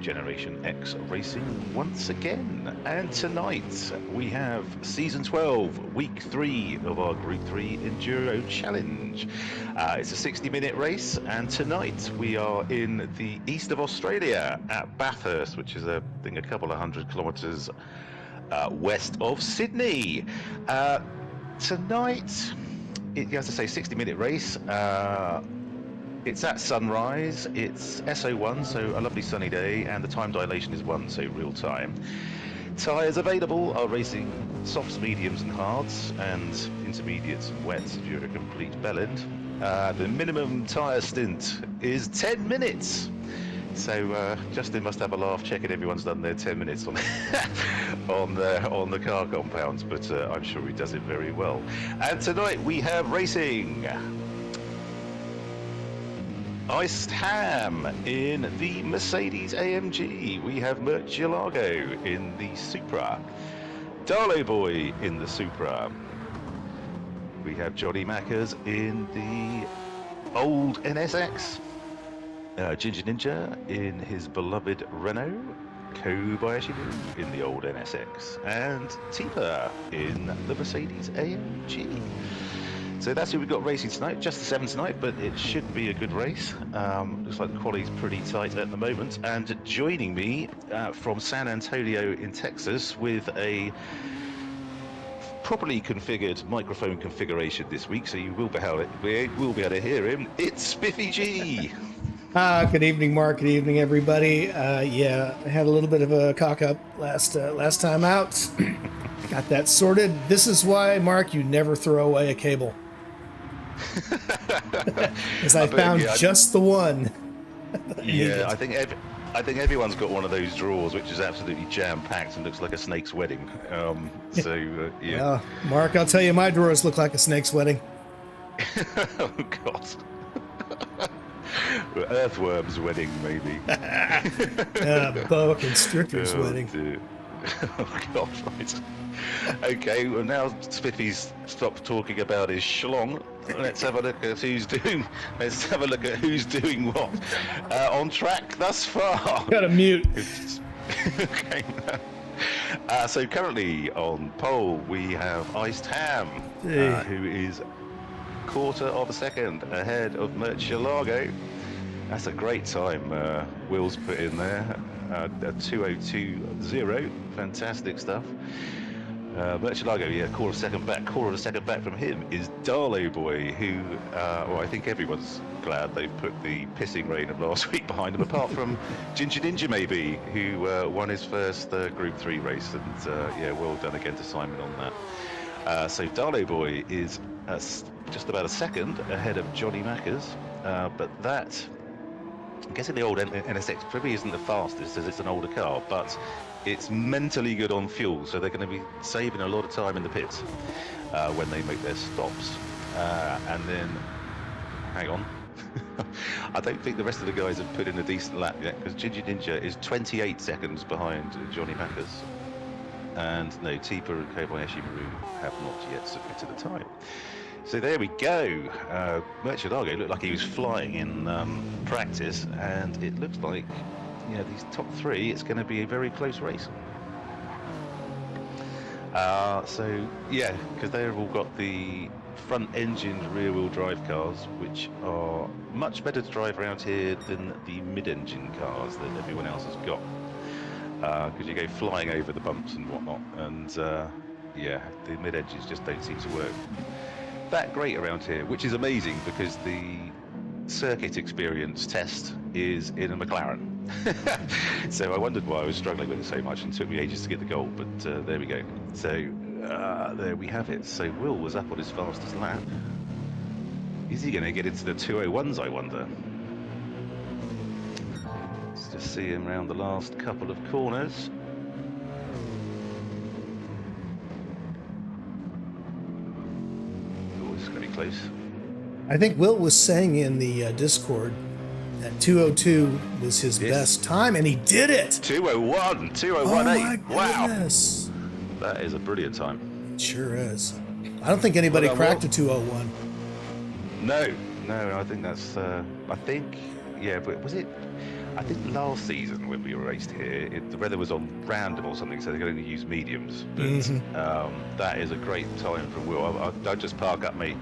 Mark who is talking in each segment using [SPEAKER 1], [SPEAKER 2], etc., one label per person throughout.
[SPEAKER 1] Generation X Racing once again. And tonight we have Season 12, Week 3 of our Group 3 Enduro Challenge. It's a 60-minute race, and tonight we are in the east of Australia at Bathurst, which is, I think, a couple of 100 kilometres west of Sydney. Tonight, as I say, 60-minute race. It's at sunrise, it's SO1, so a lovely sunny day, and the time dilation is 1, so real time. Tyres available are racing softs, mediums and hards, and intermediates and wets if you're a complete bellend. The minimum tyre stint is 10 minutes. So Justin must have a laugh checking everyone's done their 10 minutes on on the car compounds, but I'm sure he does it very well. And tonight we have racing. Iced Ham in the Mercedes AMG. We have Murcielago in the Supra. Darlow Boy in the Supra. We have Johnny Mackers in the old NSX. Ginger Ninja in his beloved Renault. Kobayashi in the old NSX. And Tipa in the Mercedes AMG. So that's who we've got racing tonight. Just the 7 tonight, but it should be a good race. Looks like the quality's pretty tight at the moment. And joining me from San Antonio in Texas with a properly configured microphone configuration this week, so you will be able to hear him. It's Spiffy G.
[SPEAKER 2] Good evening, Mark. Good evening, everybody. Yeah, I had a little bit of a cock up last time out. Got that sorted. This is why, Mark, you never throw away a cable. Because I found just the one.
[SPEAKER 1] Yeah, I think everyone's got one of those drawers which is absolutely jam-packed and looks like a snake's wedding. Yeah.
[SPEAKER 2] Well, Mark, I'll tell you, my drawers look like a snake's wedding.
[SPEAKER 1] Oh, God. Earthworm's wedding, maybe.
[SPEAKER 2] Boa constrictor's wedding.
[SPEAKER 1] Dear. Oh, God, right. Okay, well, now Spiffy's stopped talking about his schlong. Let's have a look at who's doing what. On track thus far.
[SPEAKER 2] Got to mute.
[SPEAKER 1] Okay. So currently on pole we have Iced Ham, who is quarter of a second ahead of Murcielago. That's a great time Will's put in there. A 2:02.0. Fantastic stuff. Murcielago, yeah, quarter of a second back from him is Darlow Boy, who, well, I think everyone's glad they've put the pissing rain of last week behind him, apart from Ginger Ninja, maybe, who won his first Group 3 race, and yeah, well done again to Simon on that. So Darlow Boy is just about a second ahead of Johnny Mackers, but that, I'm guessing the old NSX probably isn't the fastest as it's an older car, but it's mentally good on fuel, so they're going to be saving a lot of time in the pits when they make their stops. And then, hang on, I don't think the rest of the guys have put in a decent lap yet, because Ginger Ninja is 28 seconds behind Johnny Mackers. And no, Tipa and Kobayashi Maru have not yet submitted a time. So there we go. Murcielago looked like he was flying in practice, and it looks like, yeah, these top 3, it's going to be a very close race. So yeah, because they've all got the front-engined rear-wheel drive cars, which are much better to drive around here than the mid-engine cars that everyone else has got. Because you go flying over the bumps and whatnot, and yeah, the mid-engines just don't seem to work that great around here, which is amazing because the circuit experience test is in a McLaren. So I wondered why I was struggling with it so much, and it took me ages to get the goal, but there we go. So there we have it. So Will was up on his fastest lap. Is he going to get into the 201s, I wonder? Let's just see him around the last couple of corners. Oh, it's going to be close.
[SPEAKER 2] I think Will was saying in the Discord that 2:02 was his best time, and he did it.
[SPEAKER 1] 2:01, 2:01.8.
[SPEAKER 2] Oh my goodness.
[SPEAKER 1] Wow, that is a brilliant time.
[SPEAKER 2] It sure is. I don't think anybody cracked a 2:01.
[SPEAKER 1] No, I think that's. I think, yeah, but was it? I think last season when we raced here, the weather was on random or something, so they could only use mediums. But that is a great time for Will. I'd just park up, mate.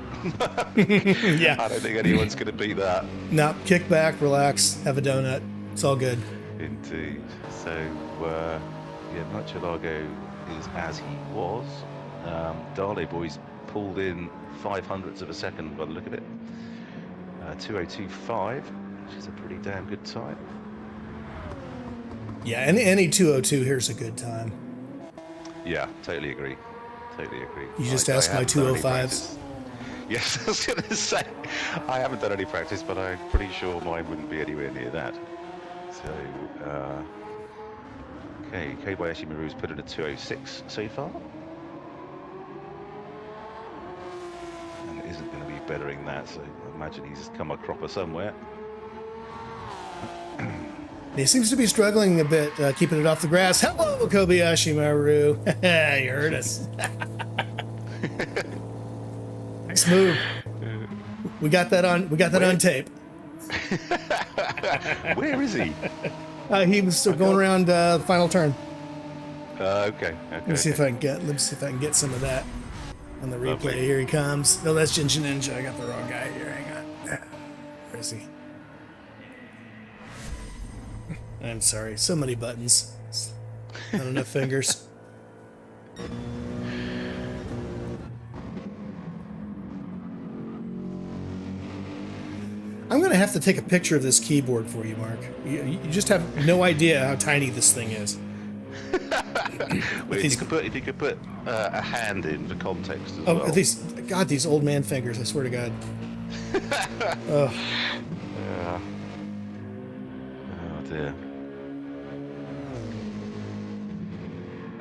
[SPEAKER 2] Yeah.
[SPEAKER 1] I don't think anyone's going to beat that.
[SPEAKER 2] No, kick back, relax, have a donut. It's all good.
[SPEAKER 1] Indeed. So, yeah, Murcielago is as he was. Darley Boys pulled in 0.05 of a second by the look of it. 2:02.5, which is a pretty damn good time.
[SPEAKER 2] Yeah, any 2:02 here's a good time.
[SPEAKER 1] Yeah, totally agree. Totally agree.
[SPEAKER 2] You just asked my 2:05s.
[SPEAKER 1] Yes, I was going to say, I haven't done any practice, but I'm pretty sure mine wouldn't be anywhere near that. So, okay, Kobayashi Maru's put in a 2:06 so far. And it isn't going to be bettering that, so I imagine he's come a cropper somewhere.
[SPEAKER 2] He seems to be struggling a bit, keeping it off the grass. Hello, Kobayashi Maru. You heard us. Nice move. We got that on. We got that on tape.
[SPEAKER 1] Where is he?
[SPEAKER 2] He was still going around the final turn.
[SPEAKER 1] Okay.
[SPEAKER 2] Let me see if I can get. Let me see if I can get some of that on the replay.
[SPEAKER 1] Lovely.
[SPEAKER 2] Here he comes. No, that's Ginger Ninja. I got the wrong guy here. Hang on. Where is he? I'm sorry. So many buttons. Not enough fingers. I'm going to have to take a picture of this keyboard for you, Mark. You just have no idea how tiny this thing is.
[SPEAKER 1] Well, if you could put a hand in for context as well.
[SPEAKER 2] These old man fingers, I swear to God. Oh.
[SPEAKER 1] Yeah. Oh dear.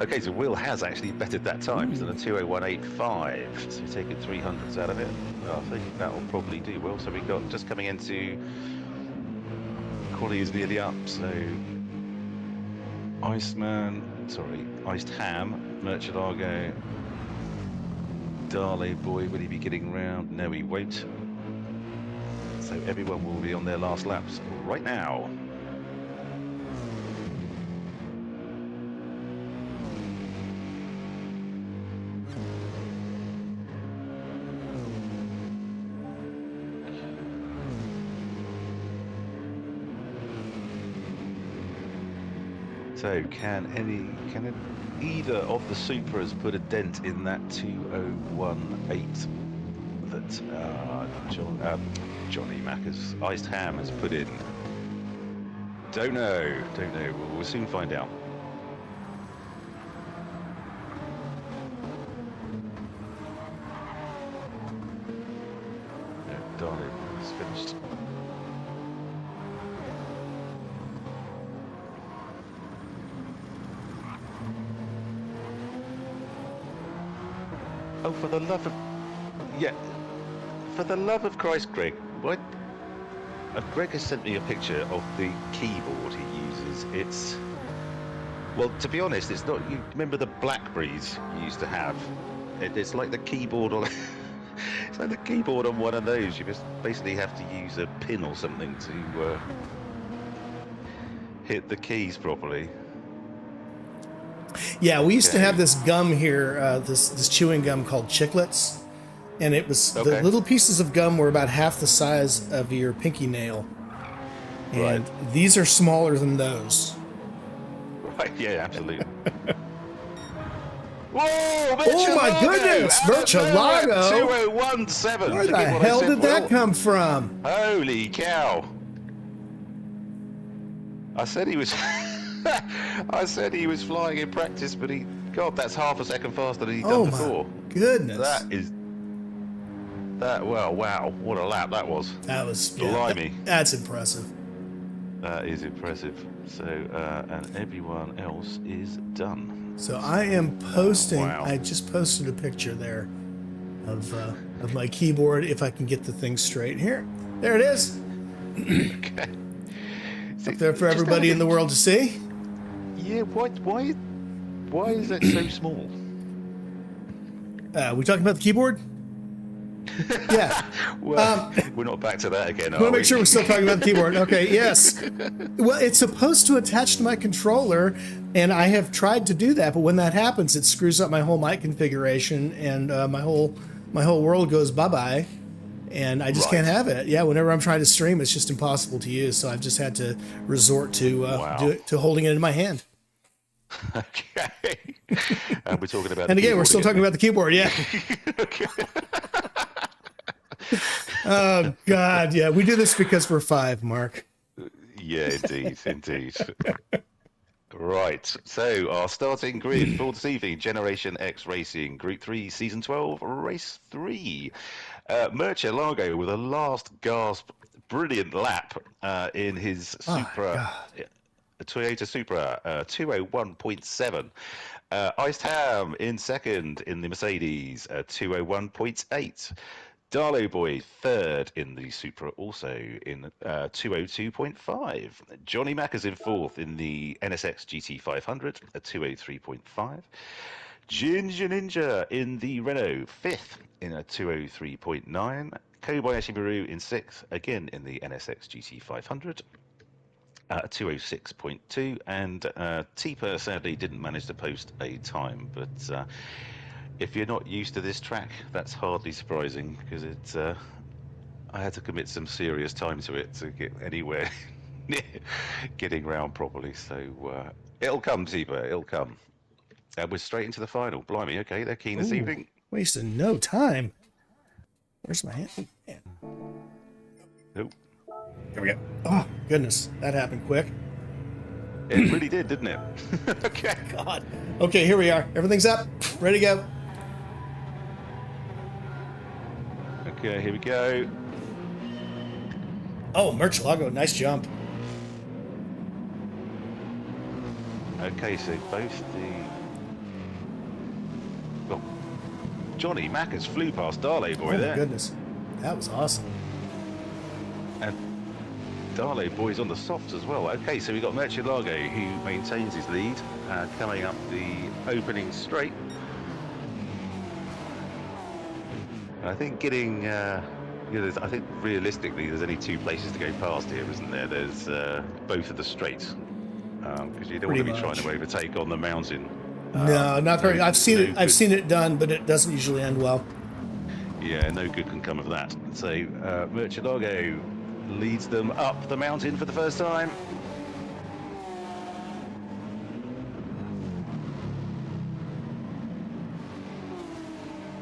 [SPEAKER 1] Okay, so Will has actually betted that time. He's done a 2:01.85, so taking 300s out of it. I think that will probably do well. So we got just coming into quality is nearly up. So Iced Ham, Murcielago, Darley Boy, will he be getting round? No, he won't. So everyone will be on their last laps right now. So can either of the Supras put a dent in that 2:01.8 that Johnny Macca's Iced Ham has put in? Don't know. We'll soon find out. Darling is finished. Oh, for the love of Christ, Greg, what? Greg has sent me a picture of the keyboard he uses. It's, well, to be honest, it's not. You remember the Blackberries you used to have? It's like the keyboard on. It's like the keyboard on one of those. You just basically have to use a pin or something to hit the keys properly.
[SPEAKER 2] Yeah, we used to have this gum here, this chewing gum called Chiclets, and it was the little pieces of gum were about half the size of your pinky nail, and these are smaller than those.
[SPEAKER 1] Right? Yeah, absolutely. Whoa!
[SPEAKER 2] Oh my goodness, Murcielago!
[SPEAKER 1] 2:01.7.
[SPEAKER 2] Where the hell did that come from?
[SPEAKER 1] Holy cow! I said he was. I said he was flying in practice, but God, that's half a second faster than he'd done before.
[SPEAKER 2] Goodness.
[SPEAKER 1] Wow, what a lap that was.
[SPEAKER 2] That was,
[SPEAKER 1] blimey.
[SPEAKER 2] That's impressive.
[SPEAKER 1] That is impressive. So, and everyone else is done.
[SPEAKER 2] So I am posting,
[SPEAKER 1] Wow.
[SPEAKER 2] I just posted a picture there of my keyboard, if I can get the thing straight here. There it is.
[SPEAKER 1] Okay.
[SPEAKER 2] Up there for everybody in the world to see.
[SPEAKER 1] Yeah, why is that so small?
[SPEAKER 2] We talking about the keyboard? Yeah.
[SPEAKER 1] Well, we're not back to that again,
[SPEAKER 2] I
[SPEAKER 1] are
[SPEAKER 2] want to
[SPEAKER 1] we?
[SPEAKER 2] make sure we're still talking about the keyboard. Okay, yes. Well, it's supposed to attach to my controller, and I have tried to do that, but when that happens, it screws up my whole mic configuration, and my whole world goes bye-bye, and I just can't
[SPEAKER 1] Right.
[SPEAKER 2] have it. Yeah, whenever I'm trying to stream, it's just impossible to use, so I've just had to resort to
[SPEAKER 1] Wow.
[SPEAKER 2] to holding it in my hand.
[SPEAKER 1] Okay. We're talking about.
[SPEAKER 2] And
[SPEAKER 1] the
[SPEAKER 2] again, we're
[SPEAKER 1] keyboard
[SPEAKER 2] still talking about the keyboard, yeah.
[SPEAKER 1] Okay.
[SPEAKER 2] Oh, God, yeah. We do this because we're 5, Mark.
[SPEAKER 1] Yeah, indeed. Right, so our starting grid for this evening: Generation X Racing, Group 3, Season 12, Race 3. Murcielago with a last gasp, brilliant lap in his Supra, Toyota Supra, 201.7. Iced Ham in second in the Mercedes, 201.8. Darlow Boy third in the Supra, also in 202.5. Johnny Mackers in fourth in the NSX GT500 at 203.5. Ginger Ninja in the Renault fifth in a 203.9. Kobayashi Maru in sixth, again in the NSX GT500. 206.2, and Tipa sadly didn't manage to post a time, but if you're not used to this track, that's hardly surprising, because it's I had to commit some serious time to it to get anywhere near getting round properly. So it'll come, Tipa, it'll come. And we're straight into the final. Blimey, okay, they're keen this evening.
[SPEAKER 2] Wasting no time. Where's my hand?
[SPEAKER 1] Oh.
[SPEAKER 2] There we go. Oh, goodness. That happened quick.
[SPEAKER 1] It really did, didn't it? Okay.
[SPEAKER 2] God. Okay, here we are. Everything's up. Ready to go.
[SPEAKER 1] Okay, here we go.
[SPEAKER 2] Oh, Murcielago. Nice jump.
[SPEAKER 1] Okay, so both the... Well, Johnny Mackers flew past Darley Boy there.
[SPEAKER 2] Oh, my goodness. That was awesome.
[SPEAKER 1] And Darley Boy's on the softs as well. Okay, so we've got Murcielago, who maintains his lead, coming up the opening straight. I think getting... I think realistically there's only 2 places to go past here, isn't there? There's both of the straights, because you don't want to be trying to overtake on the mountain.
[SPEAKER 2] No, not very. I've seen it. I've seen it done, but it doesn't usually end well.
[SPEAKER 1] Yeah, no good can come of that. So Murcielago leads them up the mountain for the first time.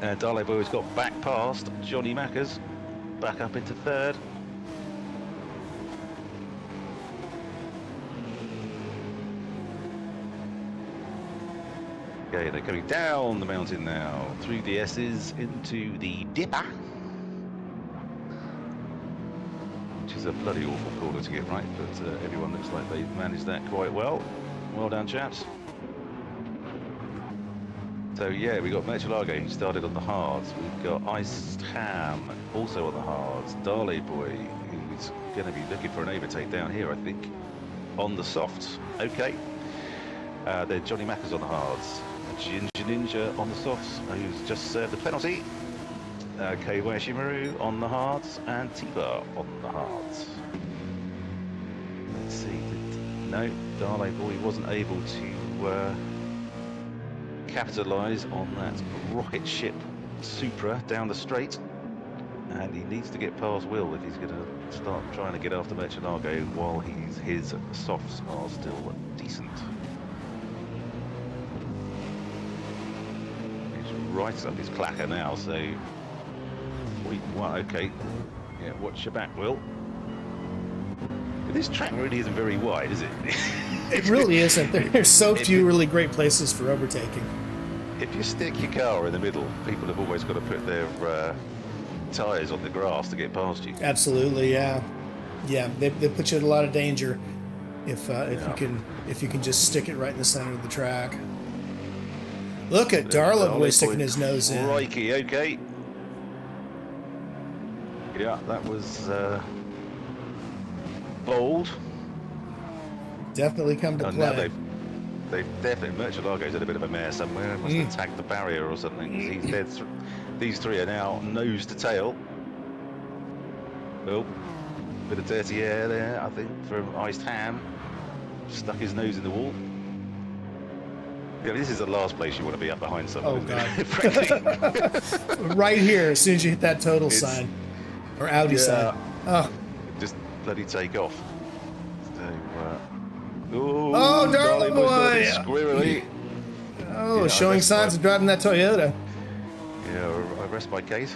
[SPEAKER 1] And Darley Boy's got back past Johnny Mackers, back up into third. Okay, they're coming down the mountain now, through the S's into the Dipper, which is a bloody awful corner to get right, but everyone looks like they've managed that quite well. Well done, chaps. So yeah, we got Murcielago, who started on the hards. We've got Iced Ham, also on the hards. Darley Boy, who's going to be looking for an overtake down here, I think, on the softs. Okay. Then Johnny Mackers on the hards. Ginger Ninja on the softs, who's just served the penalty. Kobayashi Maru on the hards, and Tiba on the hards. Let's see. No, Darley Boy wasn't able to capitalise on that rocket ship Supra down the straight, and he needs to get past Will if he's going to start trying to get after Murcielago while his softs are still decent. He's right up his clacker now, so okay, yeah, watch your back, Will. This track really isn't very wide, is it?
[SPEAKER 2] It really isn't. There's so few really great places for overtaking.
[SPEAKER 1] If you stick your car in the middle, people have always got to put their tyres on the grass to get past you.
[SPEAKER 2] Absolutely, yeah. Yeah, they put you in a lot of danger if you can just stick it right in the center of the track. Look at Darley Boy sticking his nose in.
[SPEAKER 1] Crikey, okay. Yeah, that was bold.
[SPEAKER 2] Definitely come to play.
[SPEAKER 1] they've definitely, Murcielago's in a bit of a mare somewhere. Must have tagged the barrier or something. 'Cause he's dead. These three are now nose to tail. Oh, bit of dirty air there, I think, from Iced Ham. Stuck his nose in the wall. Yeah, this is the last place you want to be up behind someone.
[SPEAKER 2] Oh, God.
[SPEAKER 1] Frankly.
[SPEAKER 2] Right here, as soon as you hit that total sign. Or Audi sign. Oh.
[SPEAKER 1] Just bloody take off. So,
[SPEAKER 2] oh, darling boy!
[SPEAKER 1] Squirrely.
[SPEAKER 2] Oh, yeah, showing signs of driving that Toyota.
[SPEAKER 1] Yeah, I rest my case.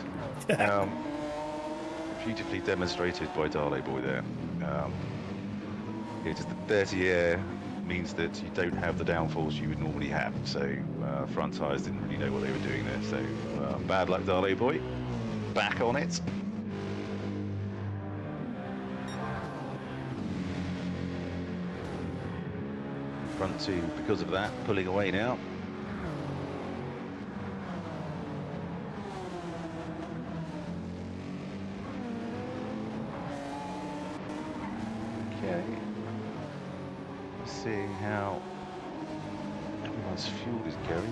[SPEAKER 1] Beautifully demonstrated by Darley Boy there. Yeah, just the dirty air means that you don't have the downforce you would normally have. So front tyres didn't really know what they were doing there. So bad luck, Darley Boy. Back on it. Front two, because of that, pulling away now. Okay. Seeing how everyone's fuel is going.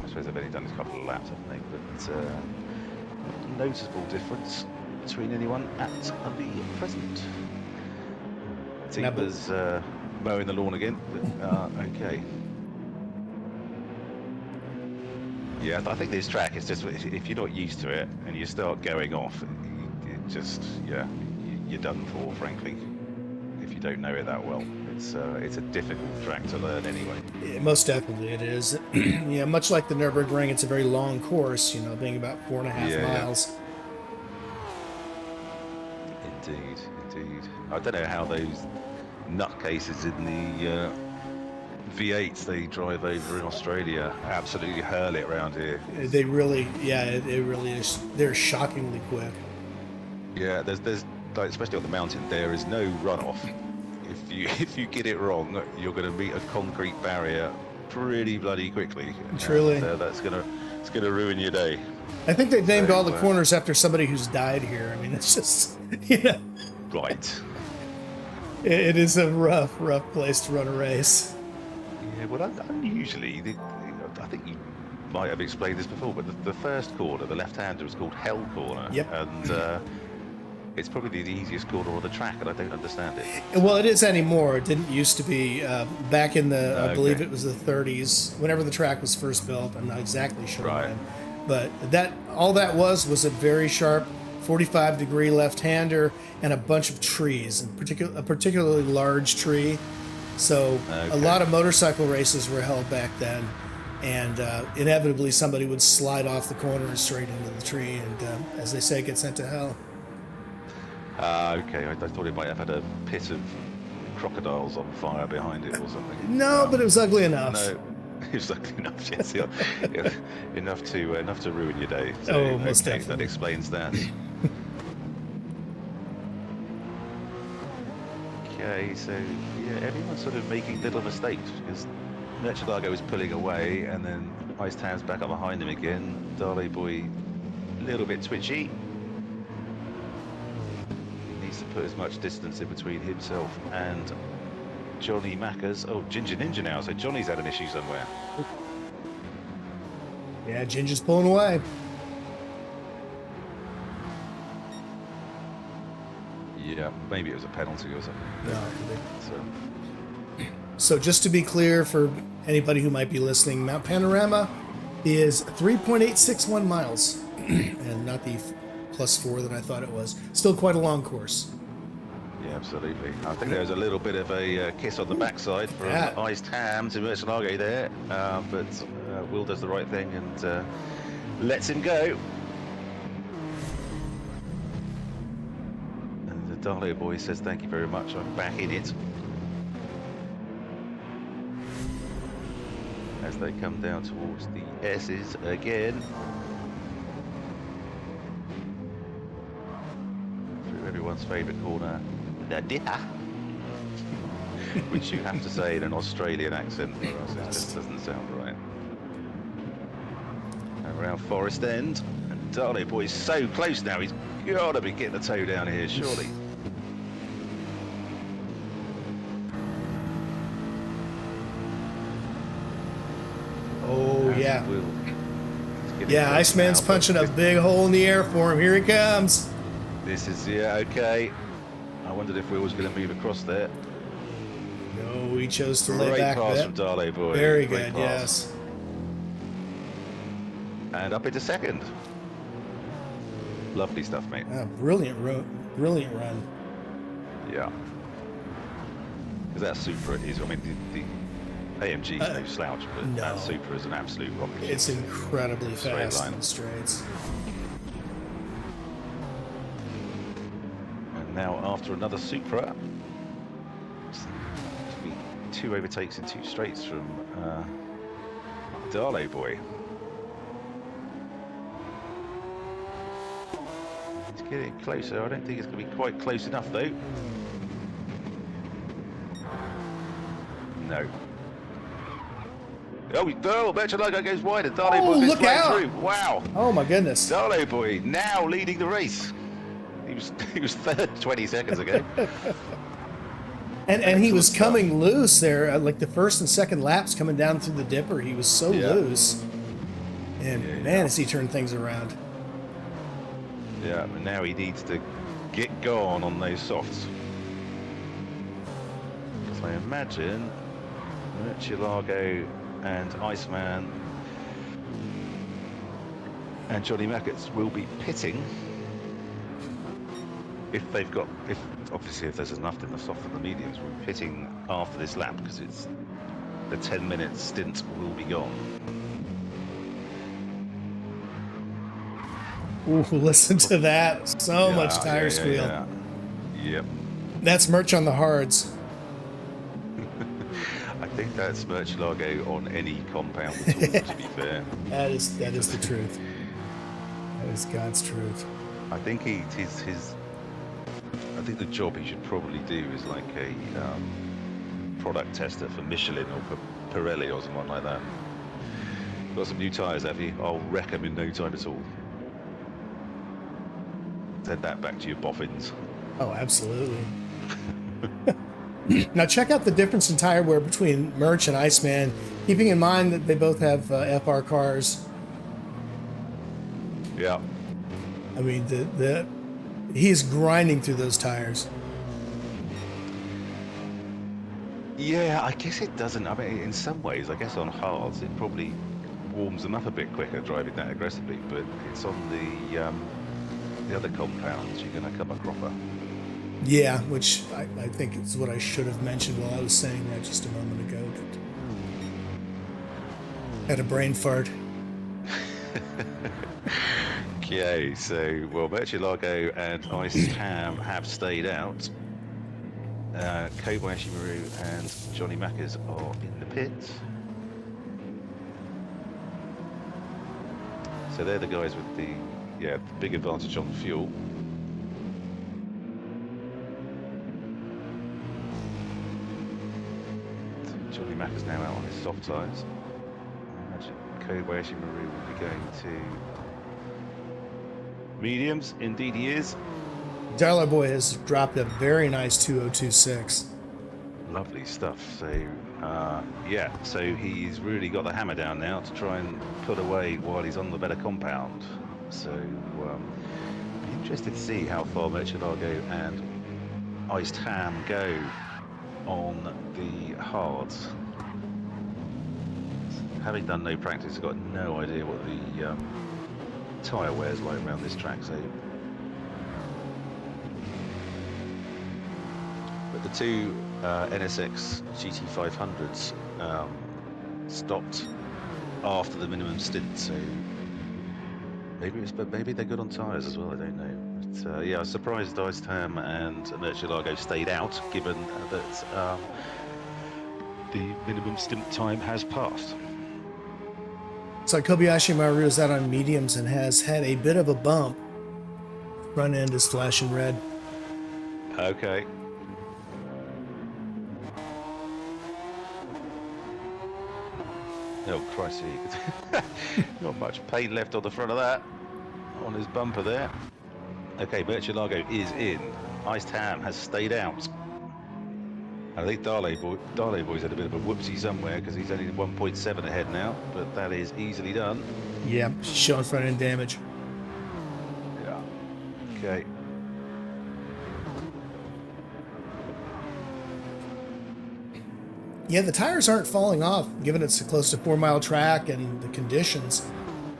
[SPEAKER 1] I suppose they've only done a couple of laps, haven't they? But noticeable difference between anyone at the present. Tiba's mowing the lawn again. Okay. Yeah, I think this track is just, if you're not used to it and you start going off, it just, yeah, you're done for, frankly. If you don't know it that well, it's a difficult track to learn anyway.
[SPEAKER 2] Yeah, most definitely it is. Yeah, much like the Nürburgring, it's a very long course, you know, being about 4.5 miles.
[SPEAKER 1] Indeed, indeed. I don't know how those nutcases in the V8s they drive over in Australia absolutely hurl it around here.
[SPEAKER 2] They really, yeah, it really is. They're shockingly quick.
[SPEAKER 1] Yeah, there's like, especially on the mountain, there is no runoff. If you get it wrong, you're going to meet a concrete barrier pretty bloody quickly.
[SPEAKER 2] Truly,
[SPEAKER 1] and, it's gonna ruin your day.
[SPEAKER 2] I think they named all the corners after somebody who's died here. I mean, it's just, you know,
[SPEAKER 1] right.
[SPEAKER 2] It is a rough place to run a race.
[SPEAKER 1] Yeah, well, unusually, I think you might have explained this before, but the first corner, the left-hander, is called Hell Corner.
[SPEAKER 2] Yep.
[SPEAKER 1] And it's probably the easiest corner on the track, and I don't understand it.
[SPEAKER 2] Well, it is anymore. It didn't used to be. Back in the, I believe it was the 30s, whenever the track was first built. I'm not exactly sure when. But all that was a very sharp 45-degree left-hander and a bunch of trees, a particularly large tree. So a lot of motorcycle races were held back then, and inevitably somebody would slide off the corner and straight into the tree, and as they say, get sent to hell.
[SPEAKER 1] Okay, I thought it might have had a pit of crocodiles on fire behind it or something.
[SPEAKER 2] No, but it was ugly enough.
[SPEAKER 1] No, it was ugly enough. Yes, enough to ruin your day. So,
[SPEAKER 2] oh, most definitely.
[SPEAKER 1] That explains that. Okay, so yeah, everyone's sort of making little mistakes because Murcielago is pulling away, and then Iced Ham's back up behind him again. Darley Boy, a little bit twitchy. He needs to put as much distance in between himself and Johnny Mackers. Oh, Ginger Ninja now, so Johnny's had an issue somewhere.
[SPEAKER 2] Yeah, Ginger's pulling away.
[SPEAKER 1] Yeah, maybe it was a penalty or something.
[SPEAKER 2] No. So just to be clear for anybody who might be listening, Mount Panorama is 3.861 miles and not the +4 that I thought it was. Still quite a long course.
[SPEAKER 1] Yeah, absolutely. I think there was a little bit of a kiss on the backside from Iced Ham to Murcielago there, but Will does the right thing and lets him go. Darley Boy says thank you very much, I'm back in it. As they come down towards the S's again. Through everyone's favourite corner, the Dipper. Which you have to say in an Australian accent, or else it just doesn't sound right. Around Forest End, and Darley Boy's so close now, he's got to be getting the toe down here, surely.
[SPEAKER 2] Yeah.
[SPEAKER 1] Will.
[SPEAKER 2] Yeah, Iceman's punching a big hole in the air for him. Here he comes.
[SPEAKER 1] This is, yeah, okay. I wondered if Will was going to move across there.
[SPEAKER 2] No, he chose to lay back.
[SPEAKER 1] Great pass from Darley boy.
[SPEAKER 2] Very
[SPEAKER 1] Great
[SPEAKER 2] good,
[SPEAKER 1] pass.
[SPEAKER 2] yes.
[SPEAKER 1] And up into second. Lovely stuff, mate.
[SPEAKER 2] Brilliant run.
[SPEAKER 1] Yeah. Because that Supra is, I mean, the AMG is no slouch, but
[SPEAKER 2] no.
[SPEAKER 1] that Supra is an absolute rocket.
[SPEAKER 2] It's incredibly fast in the straights.
[SPEAKER 1] And now after another Supra, 2 overtakes in 2 straights from Darley boy. It's getting closer. I don't think it's going to be quite close enough though. No. Oh, Bertolago goes wide and Darley boy goes right through. Wow.
[SPEAKER 2] Oh my goodness.
[SPEAKER 1] Darley boy now leading the race. He was third 20 seconds ago.
[SPEAKER 2] And he was coming loose there, like the first and second laps coming down through the dipper. He was so loose. And man, has he turned things around.
[SPEAKER 1] Yeah, but now he needs to get going on those softs. So I imagine Murcielago and Iceman and Johnny Mackets will be pitting if obviously if there's enough in the soft and the mediums. We'll be pitting after this lap because it's the 10-minute stint will be gone.
[SPEAKER 2] Ooh, listen to that. So much tire squeal.
[SPEAKER 1] Yep.
[SPEAKER 2] That's Merch on the hards.
[SPEAKER 1] I think that's Murcielago on any compound at all, to be fair.
[SPEAKER 2] That is the truth. That is God's truth.
[SPEAKER 1] I think I think the job he should probably do is like a product tester for Michelin or for Pirelli or something like that. Got some new tyres, have you? I'll wreck them in no time at all. Send that back to your boffins.
[SPEAKER 2] Oh, absolutely. Now check out the difference in tire wear between Merch and Iceman, keeping in mind that they both have FR cars.
[SPEAKER 1] Yeah.
[SPEAKER 2] I mean, he's grinding through those tires.
[SPEAKER 1] Yeah, I guess it doesn't. I mean, in some ways, I guess on hards, it probably warms them up a bit quicker driving that aggressively, but it's on the other compounds, you're going to come a cropper.
[SPEAKER 2] Yeah, which I think is what I should have mentioned while I was saying that just a moment ago. But had a brain fart.
[SPEAKER 1] Okay, so, well, Murcielago and Ice Tam have stayed out. Kobayashi Maru and Johnny Mackers are in the pit. So they're the guys with the big advantage on fuel. Johnny Mackers now out on his soft tyres. I imagine Kobayashi Maru will be going to mediums. Indeed he is.
[SPEAKER 2] Darla Boy has dropped a very nice 2026.
[SPEAKER 1] Lovely stuff. So so he's really got the hammer down now to try and put away while he's on the better compound. So be interested to see how far Murcielago and Iced Ham go on the hards. Having done no practice, I've got no idea what the tyre wear's like around this track. So, but the two NSX GT500s stopped after the minimum stint, so maybe they're good on tyres as well. I don't know. But, I was surprised Iced Ham and Murcielago stayed out, given that the minimum stint time has passed.
[SPEAKER 2] So Kobayashi Maru is out on mediums and has had a bit of a bump. Front end is flashing red.
[SPEAKER 1] Okay. Oh, Christ. Not much paint left on the front of that. On his bumper there. Okay, Murcielago is in. Iced Ham has stayed out. I think Darley Boy's had a bit of a whoopsie somewhere because he's only 1.7 ahead now, but that is easily done.
[SPEAKER 2] Yeah, she's showing front end damage.
[SPEAKER 1] Yeah. Okay.
[SPEAKER 2] Yeah, the tires aren't falling off, given it's a close to 4-mile track and the conditions.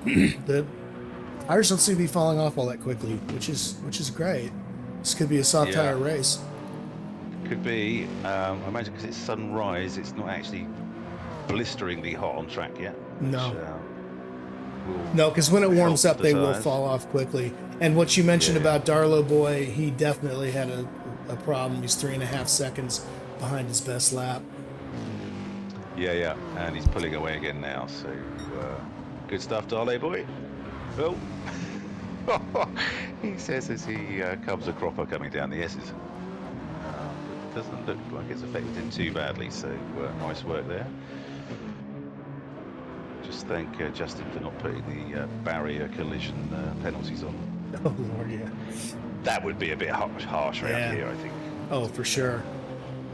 [SPEAKER 2] The tires don't seem to be falling off all that quickly, which is great. This could be a soft tire race.
[SPEAKER 1] Could be. I imagine because it's sunrise, it's not actually blisteringly hot on track yet.
[SPEAKER 2] No.
[SPEAKER 1] Which,
[SPEAKER 2] no, because when it warms up, they will
[SPEAKER 1] tires.
[SPEAKER 2] fall off quickly. And what you mentioned about Darlow Boy, he definitely had a problem. He's 3.5 seconds behind his best lap.
[SPEAKER 1] Yeah, and he's pulling away again now. So good stuff, Darley Boy. Oh, he says as he comes a cropper coming down the S's. It doesn't look like it's affected him too badly. So nice work there. Just thank Justin for not putting the barrier collision penalties on.
[SPEAKER 2] Oh Lord, yeah.
[SPEAKER 1] That would be a bit harsh around here, I think.
[SPEAKER 2] Oh, for sure.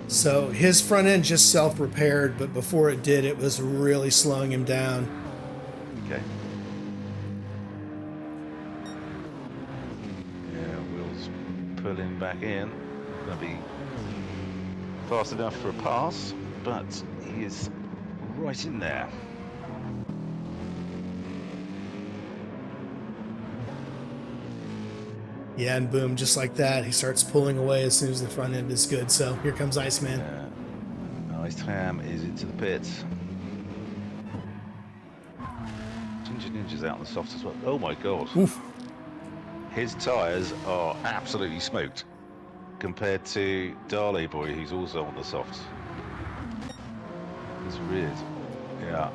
[SPEAKER 2] So his front end just self-repaired, but before it did, it was really slowing him down.
[SPEAKER 1] Okay. Yeah, Will's pulling back in. Gonna be fast enough for a pass, but he is right in there.
[SPEAKER 2] Yeah, and boom, just like that, he starts pulling away as soon as the front end is good. So here comes Iceman.
[SPEAKER 1] Iced Ham is into the pits. Ginger Ninja's out on the softs as well. Oh my god.
[SPEAKER 2] Oof.
[SPEAKER 1] His tyres are absolutely smoked compared to Darley Boy, who's also on the softs. It's weird. Yeah.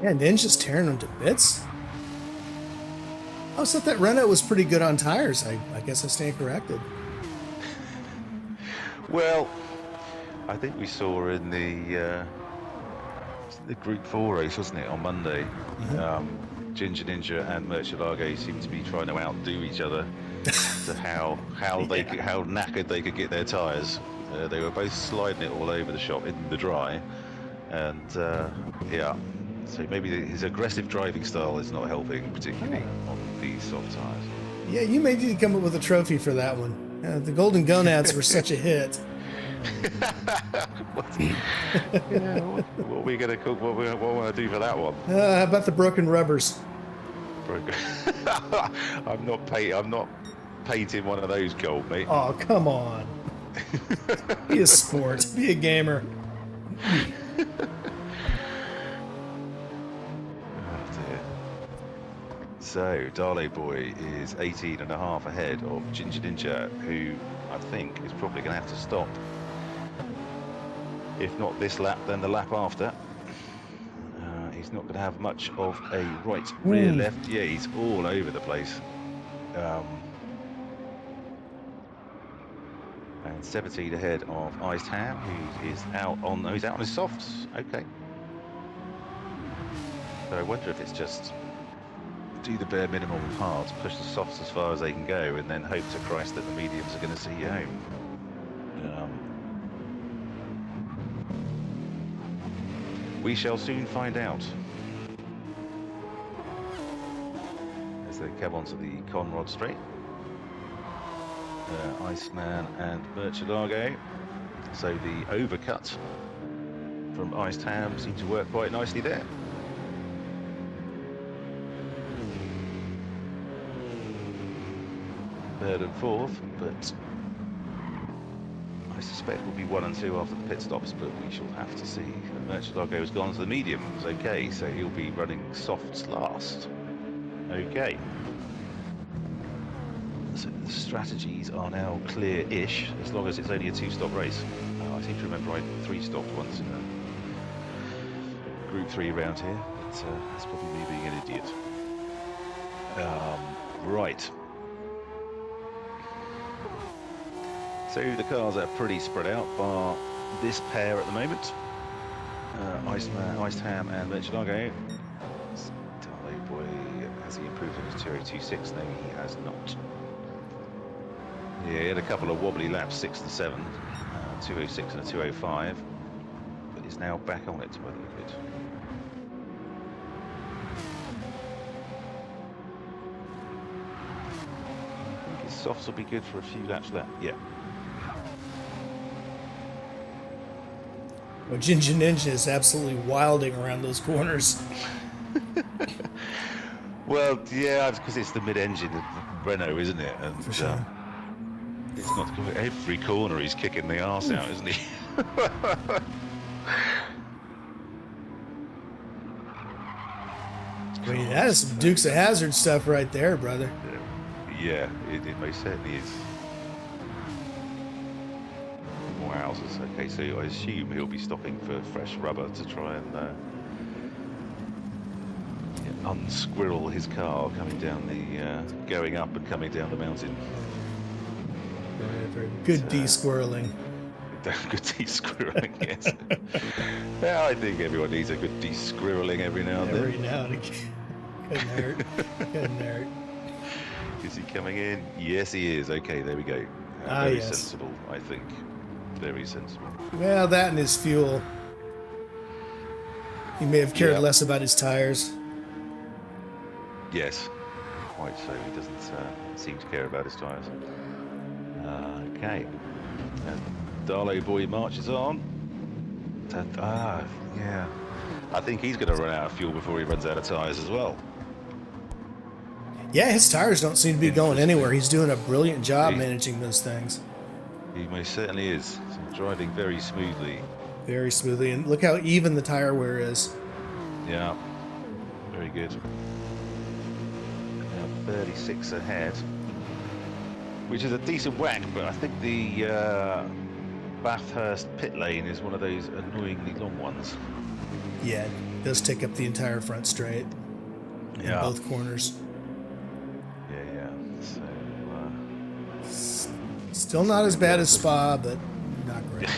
[SPEAKER 2] Yeah, Ninja's tearing him to bits. I thought that Renault was pretty good on tires. I guess I stand corrected.
[SPEAKER 1] Well, I think we saw in the Gr.4 race, wasn't it, on Monday? Mm-hmm. Ginger Ninja and Murcielago seemed to be trying to outdo each other to how knackered they could get their tyres. They were both sliding it all over the shop in the dry, and yeah. So maybe his aggressive driving style is not helping particularly on these soft tyres.
[SPEAKER 2] Yeah, you may need to come up with a trophy for that one. The Golden Gonads were such a hit.
[SPEAKER 1] What are we going to cook? What want to do for that one?
[SPEAKER 2] How about the broken rubbers?
[SPEAKER 1] I'm not painting one of those gold, mate.
[SPEAKER 2] Oh, come on. Be a sport. Be a gamer.
[SPEAKER 1] So, Darley Boy is 18.5 ahead of Ginger Ninja, who I think is probably going to have to stop. If not this lap, then the lap after. He's not going to have much of a right, rear, left. Yeah, he's all over the place. And 17 ahead of Iced Ham, who is out on his softs. Okay. So I wonder if it's just do the bare minimum hard, push the softs as far as they can go, and then hope to Christ that the mediums are going to see you home. We shall soon find out. As they come onto the Conrod Straight, Iceman and Murcielago. So the overcut from Iced Ham seemed to work quite nicely there. Third and fourth, but I suspect will be 1 and 2 after the pit stops, but we shall have to see. Murcielago has gone to the mediums, okay, so he'll be running softs last. Okay. So the strategies are now clear-ish, as long as it's only a 2-stop race. I seem to remember I 3-stopped once in a Gr.3 round here, but that's probably me being an idiot. Right. So the cars are pretty spread out, bar this pair at the moment. Iced Ham and Murcielago. Darley Boy, has he improved on his 2.026? No, he has not. Yeah, he had a couple of wobbly laps, 6 and 7, 206 and a 205, but he's now back on it, whether good. I think his softs will be good for a few laps left. Yeah.
[SPEAKER 2] Well, Ginger Ninja is absolutely wilding around those corners.
[SPEAKER 1] Well, yeah, because it's the mid-engine of the Renault, isn't it? And
[SPEAKER 2] For sure.
[SPEAKER 1] it's not every corner he's kicking the arse out, isn't he?
[SPEAKER 2] I mean, that is some Dukes of Hazzard stuff right there, brother.
[SPEAKER 1] Yeah, it most certainly is. Wowzers. Okay, so I assume he'll be stopping for fresh rubber to try and unsquirrel his car coming down the, going up and coming down the mountain.
[SPEAKER 2] Very good de-squirreling.
[SPEAKER 1] Good de-squirreling, yes. Yeah, I think everyone needs a good de-squirreling every now and then.
[SPEAKER 2] Every now and again. Couldn't hurt. Couldn't hurt.
[SPEAKER 1] Is he coming in? Yes, he is. Okay, there we go. Very sensible, I think. Very sensible.
[SPEAKER 2] Well, that and his fuel. He may have cared less about his tires.
[SPEAKER 1] Yes, quite so. He doesn't seem to care about his tyres. Okay. And Darlow boy marches on. Yeah. I think he's going to run out of fuel before he runs out of tyres as well.
[SPEAKER 2] Yeah, his tires don't seem to be going anywhere. He's doing a brilliant job managing those things.
[SPEAKER 1] He most certainly is. So driving very smoothly.
[SPEAKER 2] Very smoothly. And look how even the tire wear is.
[SPEAKER 1] Yeah. Very good. Now 36 ahead. Which is a decent whack, but I think the Bathurst pit lane is one of those annoyingly long ones.
[SPEAKER 2] Yeah, it does take up the entire front straight. In both corners.
[SPEAKER 1] Yeah. So,
[SPEAKER 2] still not as bad as Spa, but not great.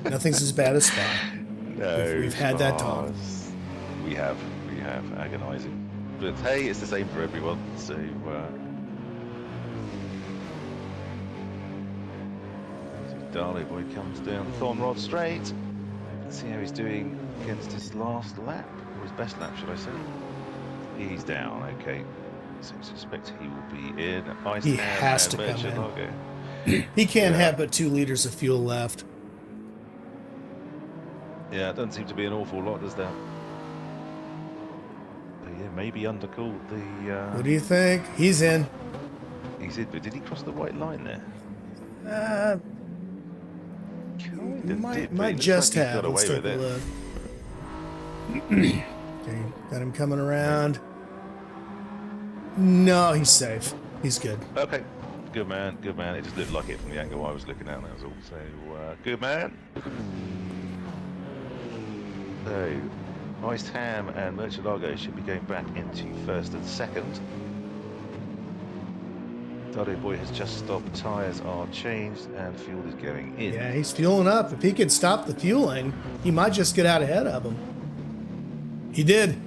[SPEAKER 2] Nothing's as bad as Spa.
[SPEAKER 1] No,
[SPEAKER 2] we've had that talk.
[SPEAKER 1] We have agonising. But hey, it's the same for everyone. So. Darley boy comes down Thornrod Straight. Let's see how he's doing against his last lap, or his best lap, should I say. He's down, okay. So I suspect he will be in.
[SPEAKER 2] He has to come in. He can't have but 2 liters of fuel left.
[SPEAKER 1] Yeah, it doesn't seem to be an awful lot, does that? But yeah, maybe undercooled the...
[SPEAKER 2] What do you think? He's in.
[SPEAKER 1] He's in, but did he cross the white line
[SPEAKER 2] He
[SPEAKER 1] there?
[SPEAKER 2] might just have. Let's take a look. Okay, got him coming around. No, he's safe. He's good.
[SPEAKER 1] Okay, good man, good man. It just looked like it from the angle I was looking at, that was all. So, good man. So, Iced Ham and Murcielago should be going back into first and second. Dardo boy has just stopped, tyres are changed, and fuel is going in.
[SPEAKER 2] Yeah, he's fueling up. If he could stop the fueling, he might just get out ahead of him. He did.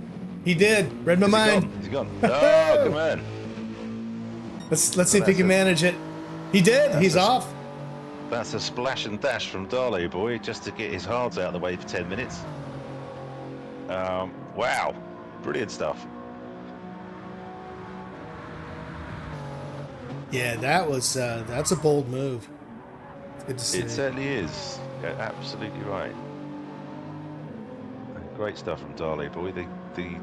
[SPEAKER 2] He did. Read my mind.
[SPEAKER 1] He's gone. Oh, good man.
[SPEAKER 2] Let's see if he can manage it. He did. He's off.
[SPEAKER 1] That's a splash and dash from Darlow boy just to get his hards out of the way for 10 minutes. Wow. Brilliant stuff.
[SPEAKER 2] Yeah, that's a bold move. Good to see.
[SPEAKER 1] It certainly is. Yeah, absolutely right. Great stuff from Darley boy. The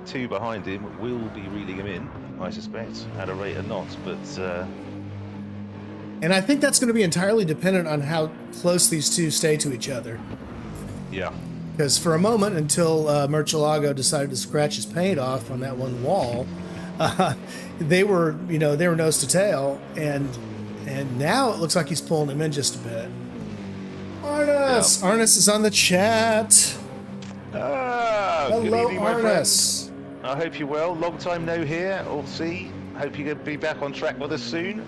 [SPEAKER 1] 2 behind him will be reeling him in, I suspect, at a rate of knots, but...
[SPEAKER 2] And I think that's going to be entirely dependent on how close these 2 stay to each other.
[SPEAKER 1] Yeah.
[SPEAKER 2] Because for a moment, until Murcielago decided to scratch his paint off on that one wall, they were nose to tail, and now it looks like he's pulling him in just a bit. Arnis! Yeah. Arnis is on the chat. Hello,
[SPEAKER 1] evening,
[SPEAKER 2] Arnis.
[SPEAKER 1] I hope you're well. Long time no hear or see. Hope you're going to be back on track with us soon.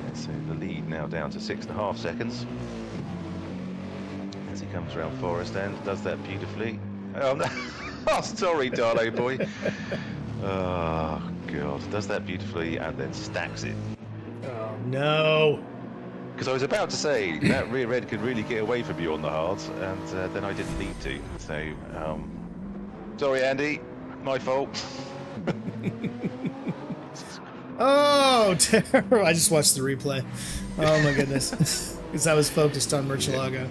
[SPEAKER 1] Yeah, so the lead now down to 6.5 seconds. As he comes around Forest End, does that beautifully. Oh no! Oh, sorry, Darlo boy. Oh, God. Does that beautifully and then stacks it.
[SPEAKER 2] Oh, no.
[SPEAKER 1] Because I was about to say, that rear end can really get away from you on the hards, and then I didn't need to. So, sorry, Andy. My fault.
[SPEAKER 2] Oh, terrible. I just watched the replay. Oh, my goodness. Because I was focused on Murcielago.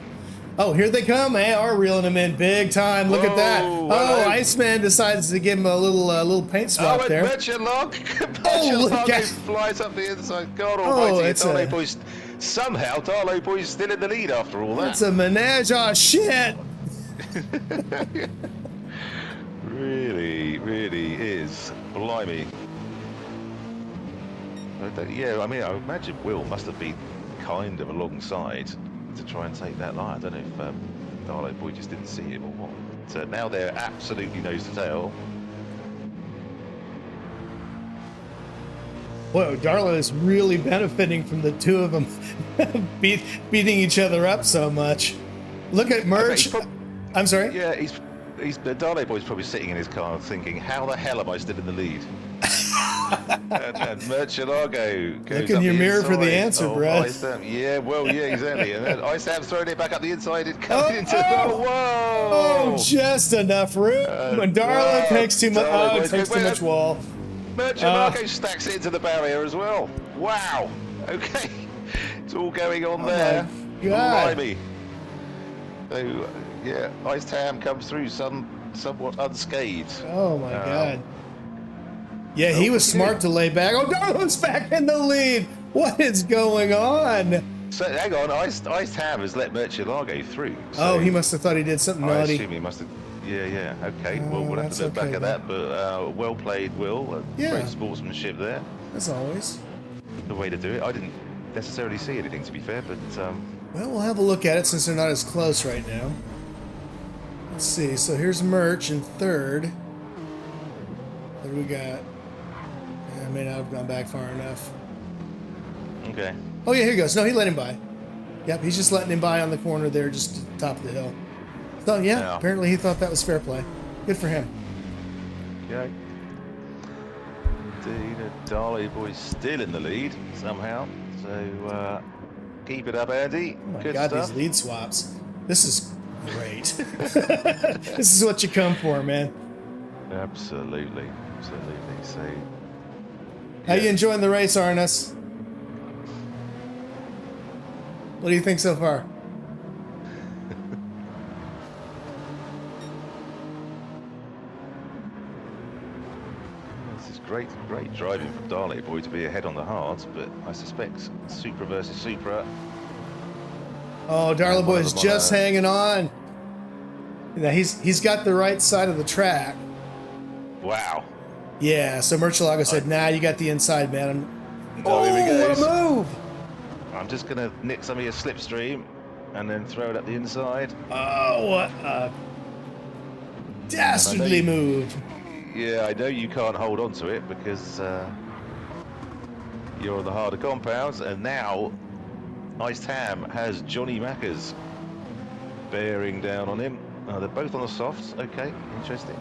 [SPEAKER 2] Oh, here they come. They are reeling him in big time. Look at that.
[SPEAKER 1] Whoa,
[SPEAKER 2] Oh,
[SPEAKER 1] hello.
[SPEAKER 2] Iceman decides to give him a little paint swap
[SPEAKER 1] and
[SPEAKER 2] there.
[SPEAKER 1] Murcielago flies up the inside. God almighty, Darlo boy's somehow Darlo boy's still in the lead after all that.
[SPEAKER 2] That's a menage a shit.
[SPEAKER 1] Really, really is. Blimey. Yeah, I mean, I imagine Will must have been kind of alongside to try and take that line. I don't know if Darlo boy just didn't see him or what. So now they're absolutely nose to tail.
[SPEAKER 2] Whoa, Darlo is really benefiting from the two of them beating each other up so much. Look at Merch. I'm sorry?
[SPEAKER 1] Yeah, Darlo boy's probably sitting in his car thinking, how the hell am I still in the lead? and Murcielago goes
[SPEAKER 2] look in your mirror for the answer, Brad.
[SPEAKER 1] Yeah, well, yeah, exactly. And then Iceham's throwing it back up the inside. It comes into whoa!
[SPEAKER 2] Oh, just enough room. When Darlo takes too much, takes too much wall.
[SPEAKER 1] Murcielago stacks it into the barrier as well. Wow. Okay, it's all going on there.
[SPEAKER 2] God.
[SPEAKER 1] Blimey. So yeah, Icetam comes through somewhat unscathed.
[SPEAKER 2] Oh my God. Yeah, he was smart to lay back. Oh, Darlo's back in the lead. What is going on?
[SPEAKER 1] So hang on, Icetam has let Murcielago through.
[SPEAKER 2] So he must have thought he did something naughty.
[SPEAKER 1] I assume he must have. Yeah. Okay. Well, we'll have to look back at that. But well played, Will. Great sportsmanship there.
[SPEAKER 2] As always.
[SPEAKER 1] The way to do it. I didn't necessarily see anything, to be fair, but.
[SPEAKER 2] Well, we'll have a look at it since they're not as close right now. Let's see. So here's Merch in third. What do we got? I may not have gone back far enough.
[SPEAKER 1] Okay.
[SPEAKER 2] Oh, yeah, here he goes. No, he let him by. Yep, he's just letting him by on the corner there, just at the top of the hill. So, yeah, apparently he thought that was fair play. Good for him.
[SPEAKER 1] Okay. Indeed, Darlo boy's still in the lead somehow. So, keep it up, Andy.
[SPEAKER 2] Oh, my
[SPEAKER 1] Good
[SPEAKER 2] God,
[SPEAKER 1] stuff.
[SPEAKER 2] these lead swaps. This is great. This is what you come for, man.
[SPEAKER 1] Absolutely. So,
[SPEAKER 2] how you enjoying the race, Arnis? What do you think so far?
[SPEAKER 1] This is great driving from Darlo boy to be ahead on the hards, but I suspect Supra versus Supra.
[SPEAKER 2] Oh, Darlo boy is just hanging on. Now he's got the right side of the track.
[SPEAKER 1] Wow.
[SPEAKER 2] Yeah, so Murcielago said, nah, you got the inside, man.
[SPEAKER 1] Oh, here we go.
[SPEAKER 2] What a move!
[SPEAKER 1] I'm just going to nick some of your slipstream and then throw it up the inside.
[SPEAKER 2] Oh, what a dastardly move.
[SPEAKER 1] Yeah, I know you can't hold on to it because you're on the harder compounds, and now Ice Tam has Johnny Mackers bearing down on him. They're both on the softs. Okay, interesting.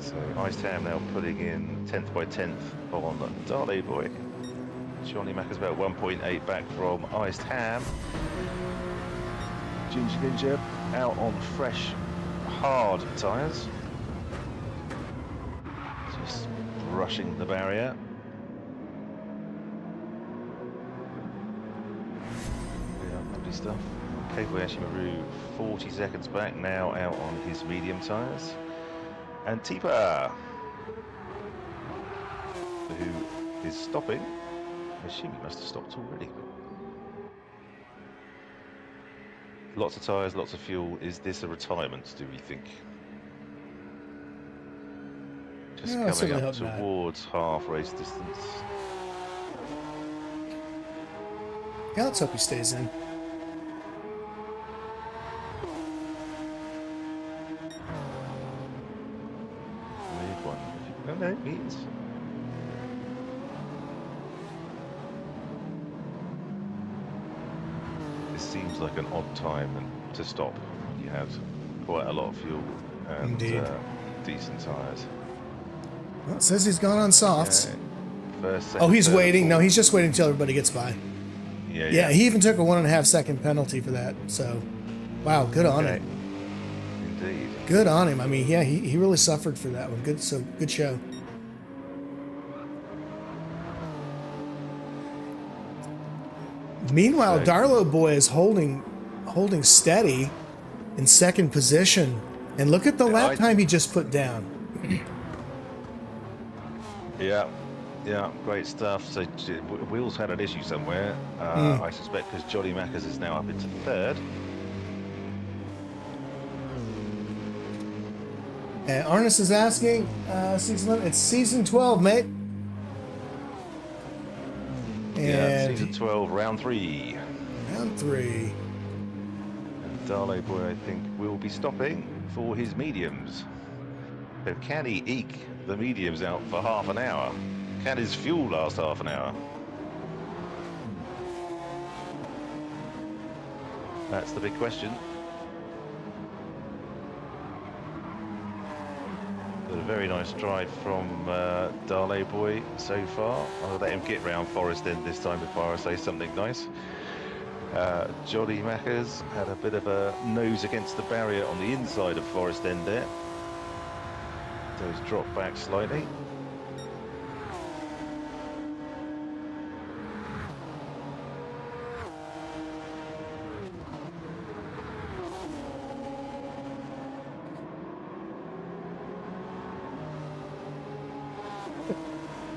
[SPEAKER 1] So Ice Tam now putting in 10th by 10th on Darlo boy. Johnny Mack is about 1.8 back from Ice Tam. Ginger Ninja out on fresh, hard tyres. Just brushing the barrier. Yeah, lovely stuff. Kobayashi Maru 40 seconds back, now out on his medium tyres. And Tipa, who is stopping. I assume he must have stopped already. Lots of tyres, lots of fuel. Is this a retirement, do we think? Just coming up towards half race distance.
[SPEAKER 2] Yeah, let's hope he stays in.
[SPEAKER 1] No, he is. seems like an odd time to stop. You have quite a lot of fuel and decent tyres.
[SPEAKER 2] Well, it says he's gone on softs.
[SPEAKER 1] Yeah. First, second,
[SPEAKER 2] Oh, he's
[SPEAKER 1] third,
[SPEAKER 2] waiting.
[SPEAKER 1] fourth.
[SPEAKER 2] No, he's just waiting until everybody gets by.
[SPEAKER 1] Yeah.
[SPEAKER 2] He even took a 1.5 second penalty for that. So, wow, good on him.
[SPEAKER 1] Indeed.
[SPEAKER 2] Good on him. I mean, yeah, he really suffered for that one. Good show. Meanwhile, Darlow Boy is holding steady in second position. And look at the lap time he just put down.
[SPEAKER 1] Yeah, great stuff. So Wheels had an issue somewhere. I suspect because Johnny Mackers is now up into third.
[SPEAKER 2] And Arnis is asking, season 11, it's season 12, mate. And
[SPEAKER 1] season 12, round 3.
[SPEAKER 2] Round 3.
[SPEAKER 1] And Darlow Boy, I think, will be stopping for his mediums. But can he eke the mediums out for half an hour? Can his fuel last half an hour? That's the big question. Got a very nice drive from Darlow Boy so far. I'll let him get round Forest End this time before I say something nice. Johnny Mackers had a bit of a nose against the barrier on the inside of Forest End there. Those drop back slightly.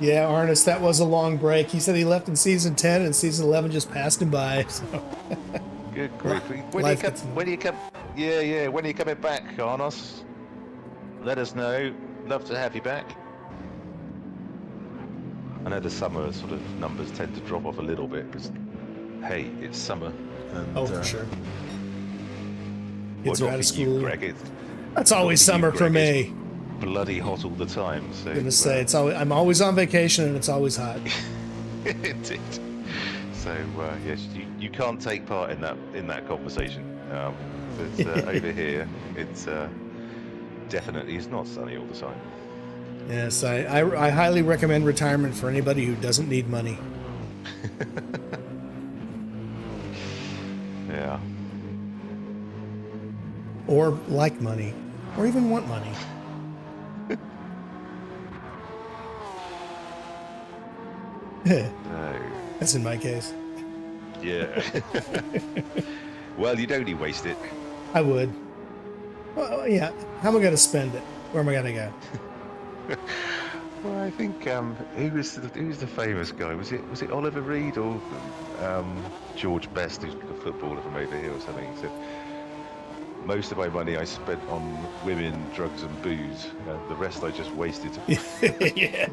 [SPEAKER 2] yeah, Arnis, that was a long break. He said he left in season 10 and season 11 just passed him by. So.
[SPEAKER 1] Good grief. When are you coming back, Arnos? Let us know. Love to have you back. I know the summer sort of numbers tend to drop off a little bit because, hey, it's summer. And,
[SPEAKER 2] for sure.
[SPEAKER 1] Kids
[SPEAKER 2] are out of school.
[SPEAKER 1] Greg,
[SPEAKER 2] that's always summer for me.
[SPEAKER 1] Bloody hot all the time. So
[SPEAKER 2] I'm gonna say I'm always on vacation and it's always hot.
[SPEAKER 1] Indeed. So yes, you can't take part in that conversation. But over here, it's definitely is not sunny all the time.
[SPEAKER 2] Yes, I highly recommend retirement for anybody who doesn't need money.
[SPEAKER 1] Yeah.
[SPEAKER 2] Or like money, or even want money.
[SPEAKER 1] No.
[SPEAKER 2] That's in my case.
[SPEAKER 1] Yeah. Well, you'd only waste it.
[SPEAKER 2] I would. Well, yeah. How am I going to spend it? Where am I going to go?
[SPEAKER 1] Well, I think who was the famous guy? Was it Oliver Reed or George Best, who's a footballer from over here or something? He said, most of my money I spent on women, drugs, and booze. The rest I just wasted.
[SPEAKER 2] Yeah.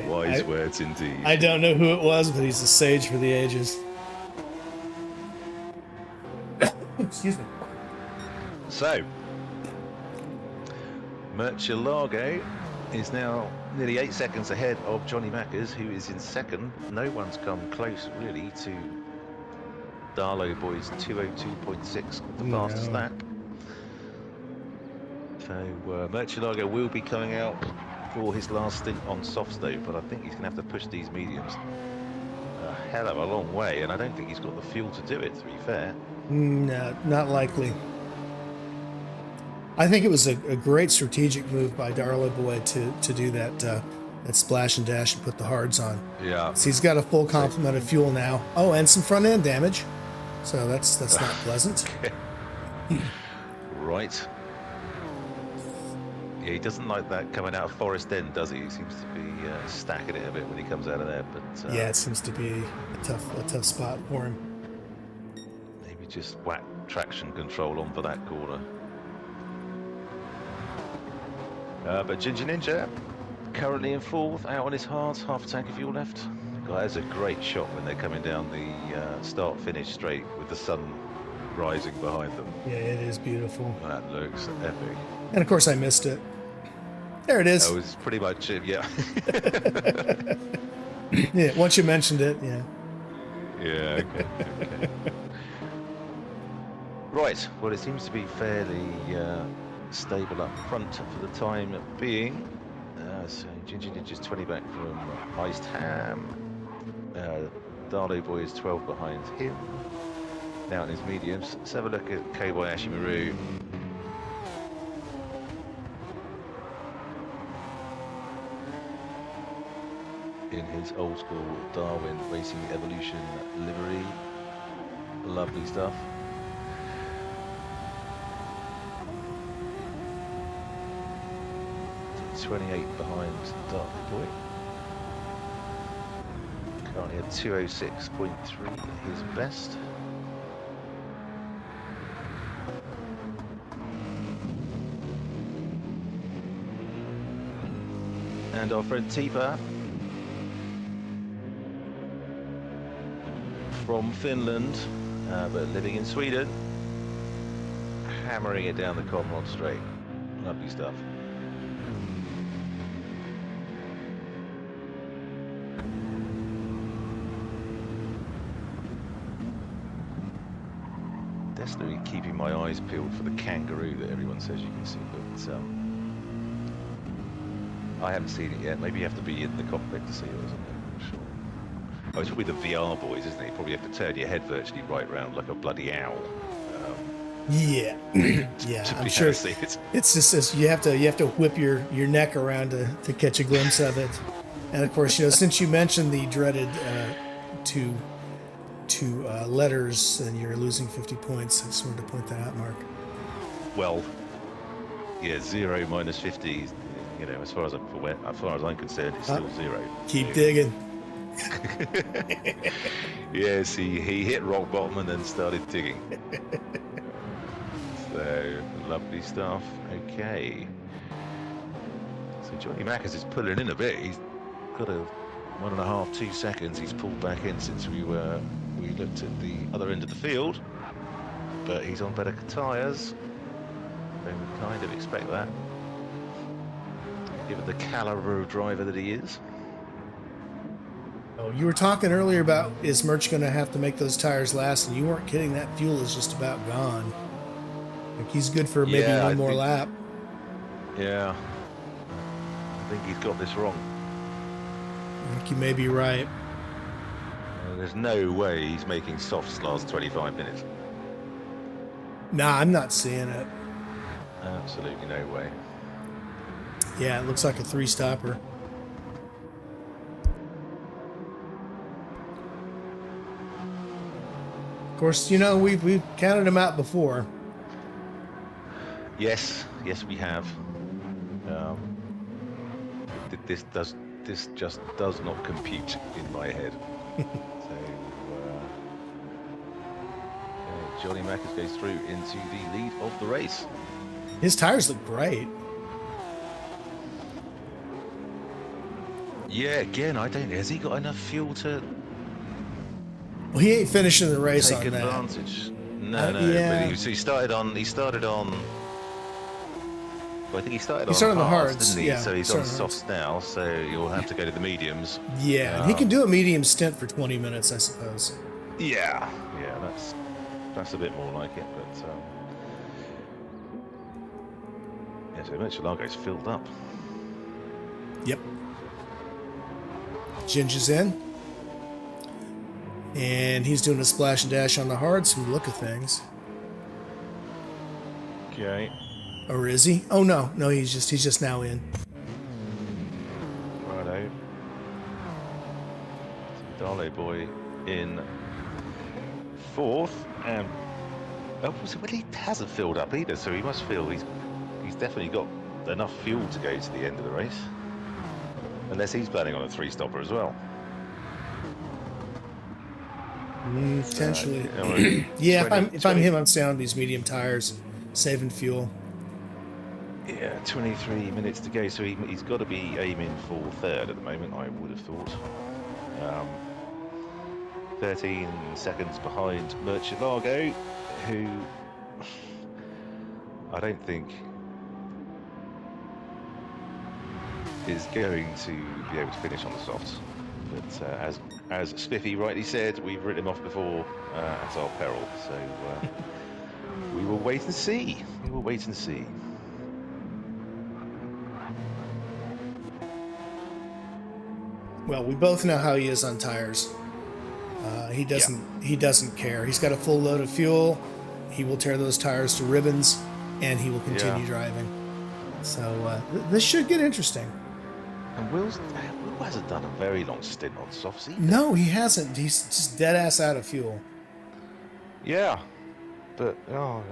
[SPEAKER 1] Wise words indeed.
[SPEAKER 2] I don't know who it was, but he's a sage for the ages. Excuse me.
[SPEAKER 1] So, Murcielago is now nearly 8 seconds ahead of Johnny Mackers, who is in second. No one's come close, really, to Darlow Boy's 2:02.6, the fastest lap. So, Murcielago will be coming out for his last stint on softs though, but I think he's going to have to push these mediums a hell of a long way, and I don't think he's got the fuel to do it, to be fair.
[SPEAKER 2] No, not likely. I think it was a great strategic move by Darlow Boy to do that splash and dash and put the hards on.
[SPEAKER 1] Yeah.
[SPEAKER 2] So he's got a full complement of fuel now. Oh, and some front end damage. So that's not pleasant.
[SPEAKER 1] Right. Yeah, he doesn't like that coming out of Forest End, does he? He seems to be stacking it a bit when he comes out of there. But
[SPEAKER 2] yeah, it seems to be a tough spot for him.
[SPEAKER 1] Maybe just whack traction control on for that corner. But Ginger Ninja currently in fourth, out on his hards, half a tank of fuel left. God, that's a great shot when they're coming down the start-finish straight with the sun rising behind them.
[SPEAKER 2] Yeah, it is beautiful.
[SPEAKER 1] That looks epic.
[SPEAKER 2] And of course I missed it. There it is.
[SPEAKER 1] That was pretty much it, yeah.
[SPEAKER 2] Yeah, once you mentioned it, yeah.
[SPEAKER 1] Yeah, okay. Right, well, it seems to be fairly stable up front for the time being. So Ginger Ninja's 20 back from Iced Ham. Darlo Boy is 12 behind him. Now in his mediums. Let's have a look at Kobayashi Maru. In his old school Darwin Racing Evolution livery. Lovely stuff. So 28 behind Darlo Boy. Currently at 206.3, his best. And our friend Tipa from Finland, but living in Sweden, hammering it down the Comrod straight. Lovely stuff. Definitely keeping my eyes peeled for the kangaroo that everyone says you can see, but I haven't seen it yet. Maybe you have to be in the cockpit to see it, isn't it? I'm sure. Oh, it's probably the VR boys, isn't it? You probably have to turn your head virtually right round like a bloody owl.
[SPEAKER 2] Yeah, yeah, I'm sure. It's just as you have to whip your neck around to catch a glimpse of it. And of course, since you mentioned the dreaded two letters and you're losing 50 points, I just wanted to point that out, Mark.
[SPEAKER 1] Well, yeah, 0 minus 50. As far as I'm concerned, it's still 0.
[SPEAKER 2] Keep digging.
[SPEAKER 1] Yes, he hit rock bottom and then started digging. So lovely stuff. Okay. So Johnny Mackers is pulling in a bit. He's got a 1.5, 2 seconds. He's pulled back in since we looked at the other end of the field, but he's on better tyres. They would kind of expect that, given the caliber driver that he is.
[SPEAKER 2] Oh, you were talking earlier about is Merch going to have to make those tires last, and you weren't kidding. That fuel is just about gone. Like he's good for maybe one more lap.
[SPEAKER 1] Yeah, I think he's got this wrong.
[SPEAKER 2] I think you may be right.
[SPEAKER 1] There's no way he's making softs last 25 minutes.
[SPEAKER 2] Nah, I'm not seeing it.
[SPEAKER 1] Absolutely no way.
[SPEAKER 2] Yeah, it looks like a 3-stopper. Of course, we've counted him out before.
[SPEAKER 1] Yes, we have. This just does not compute in my head. So Johnny Mackers goes through into the lead of the race.
[SPEAKER 2] His tires look great.
[SPEAKER 1] Yeah, again, I don't know. Has he got enough fuel to?
[SPEAKER 2] Well, he ain't finishing the race
[SPEAKER 1] take
[SPEAKER 2] on
[SPEAKER 1] advantage.
[SPEAKER 2] that.
[SPEAKER 1] No.
[SPEAKER 2] Yeah.
[SPEAKER 1] But he started on. Well, I think he started
[SPEAKER 2] on the hards,
[SPEAKER 1] didn't he?
[SPEAKER 2] yeah.
[SPEAKER 1] So he's on softs now. So you'll have to go to the mediums.
[SPEAKER 2] Yeah, he can do a medium stint for 20 minutes, I suppose.
[SPEAKER 1] Yeah, that's a bit more like it. But yeah, so Murcielago's filled up.
[SPEAKER 2] Yep. Ginger's in. And he's doing a splash and dash on the hards from the look of things.
[SPEAKER 1] Okay.
[SPEAKER 2] Or is he? Oh no, he's just now in.
[SPEAKER 1] Righto. Darlo Boy in 4th, and he hasn't filled up either, so he must feel he's definitely got enough fuel to go to the end of the race, unless he's planning on a 3-stopper as well.
[SPEAKER 2] Potentially. Yeah, if I'm him, I'm staying on these medium tires, saving fuel.
[SPEAKER 1] Yeah, 23 minutes to go, so he's got to be aiming for 3rd at the moment, I would have thought. 13 seconds behind Murcielago, who I don't think is going to be able to finish on the softs. But as Spiffy rightly said, we've written him off before at our peril. So we will wait and see. We will wait and see.
[SPEAKER 2] Well, we both know how he is on tires. He doesn't care. He's got a full load of fuel. He will tear those tires to ribbons, and he will continue driving. So this should get interesting.
[SPEAKER 1] And Will hasn't done a very long stint on softs either.
[SPEAKER 2] No, he hasn't. He's just dead ass out of fuel.
[SPEAKER 1] Yeah, but we'll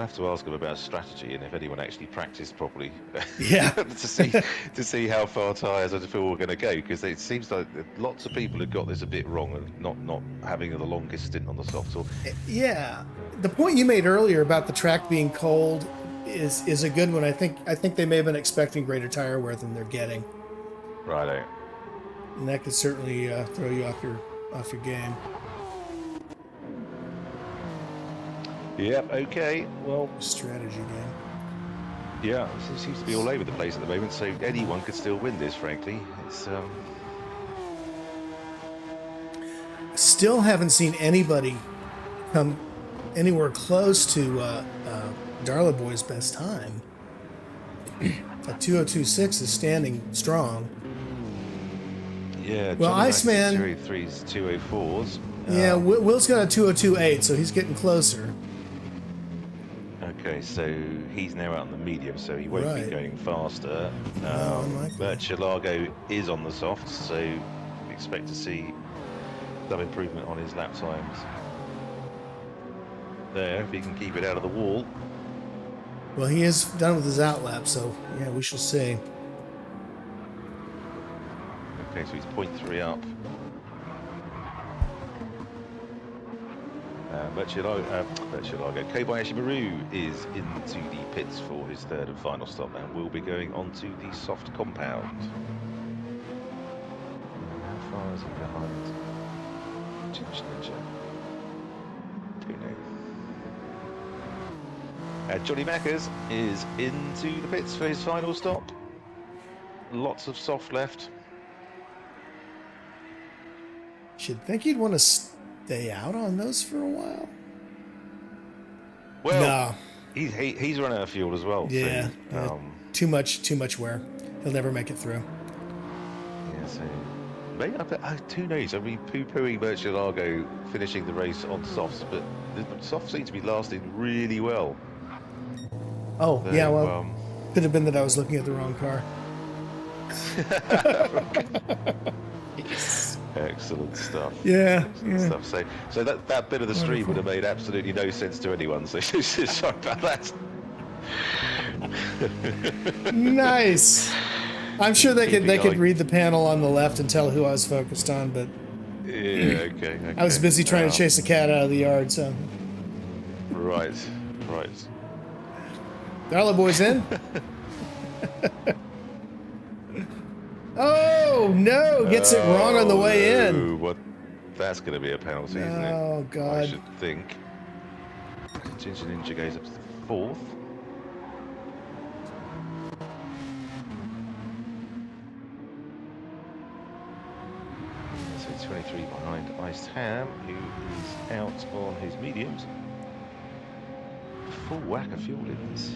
[SPEAKER 1] have to ask him about strategy and if anyone actually practiced properly.
[SPEAKER 2] Yeah,
[SPEAKER 1] to see how far tyres and fuel are going to go, because it seems like lots of people have got this a bit wrong and not having the longest stint on the softs.
[SPEAKER 2] Yeah, the point you made earlier about the track being cold is a good one. I think they may have been expecting greater tire wear than they're getting.
[SPEAKER 1] Righto.
[SPEAKER 2] And that could certainly throw you off your game.
[SPEAKER 1] Yep. Okay. Well,
[SPEAKER 2] strategy game.
[SPEAKER 1] Yeah, it seems to be all over the place at the moment. So anyone could still win this. Frankly, it's.
[SPEAKER 2] Still haven't seen anybody come anywhere close to Darla Boy's best time. A 2:02.6 is standing strong.
[SPEAKER 1] Yeah.
[SPEAKER 2] Well, Iceman
[SPEAKER 1] 203s, 204s.
[SPEAKER 2] Yeah, Will's got a 2:02.8, so he's getting closer.
[SPEAKER 1] Okay, so he's now out on the medium, so he won't be going faster. Murcielago is on the softs, so we expect to see some improvement on his lap times. There, if he can keep it out of the wall.
[SPEAKER 2] Well, he is done with his outlap, so yeah, we shall see.
[SPEAKER 1] Okay, so he's 0.3 up. Murcielago. Kobayashi Maru is into the pits for his third and final stop and will be going onto the soft compound. How far is he behind? Don't know. Johnny Mackers is into the pits for his final stop. Lots of soft left.
[SPEAKER 2] Should think you'd want to stay out on those for a while.
[SPEAKER 1] Well,
[SPEAKER 2] no.
[SPEAKER 1] He's run out of fuel as well.
[SPEAKER 2] Yeah,
[SPEAKER 1] so,
[SPEAKER 2] too much wear. He'll never make it through.
[SPEAKER 1] Yeah, so maybe who knows? I mean, poo-pooing Murcielago finishing the race on softs, but the softs seem to be lasting really well.
[SPEAKER 2] Oh, so, yeah, well, could have been that I was looking at the wrong car.
[SPEAKER 1] Yes. Excellent stuff.
[SPEAKER 2] Yeah.
[SPEAKER 1] Excellent stuff. So that bit of the stream would have made absolutely no sense to anyone. So sorry about that.
[SPEAKER 2] Nice. I'm sure they could read the panel on the left and tell who I was focused on, but
[SPEAKER 1] yeah, okay.
[SPEAKER 2] I was busy trying to chase a cat out of the yard. So
[SPEAKER 1] right.
[SPEAKER 2] Darla Boy's in. Oh no! Gets it wrong on the way in.
[SPEAKER 1] What? That's going to be a penalty, isn't it?
[SPEAKER 2] Oh God!
[SPEAKER 1] I should think. Ginger Ninja goes up to the fourth. So 23 behind Iced Ham, who is out on his mediums. Full whack of fuel in this.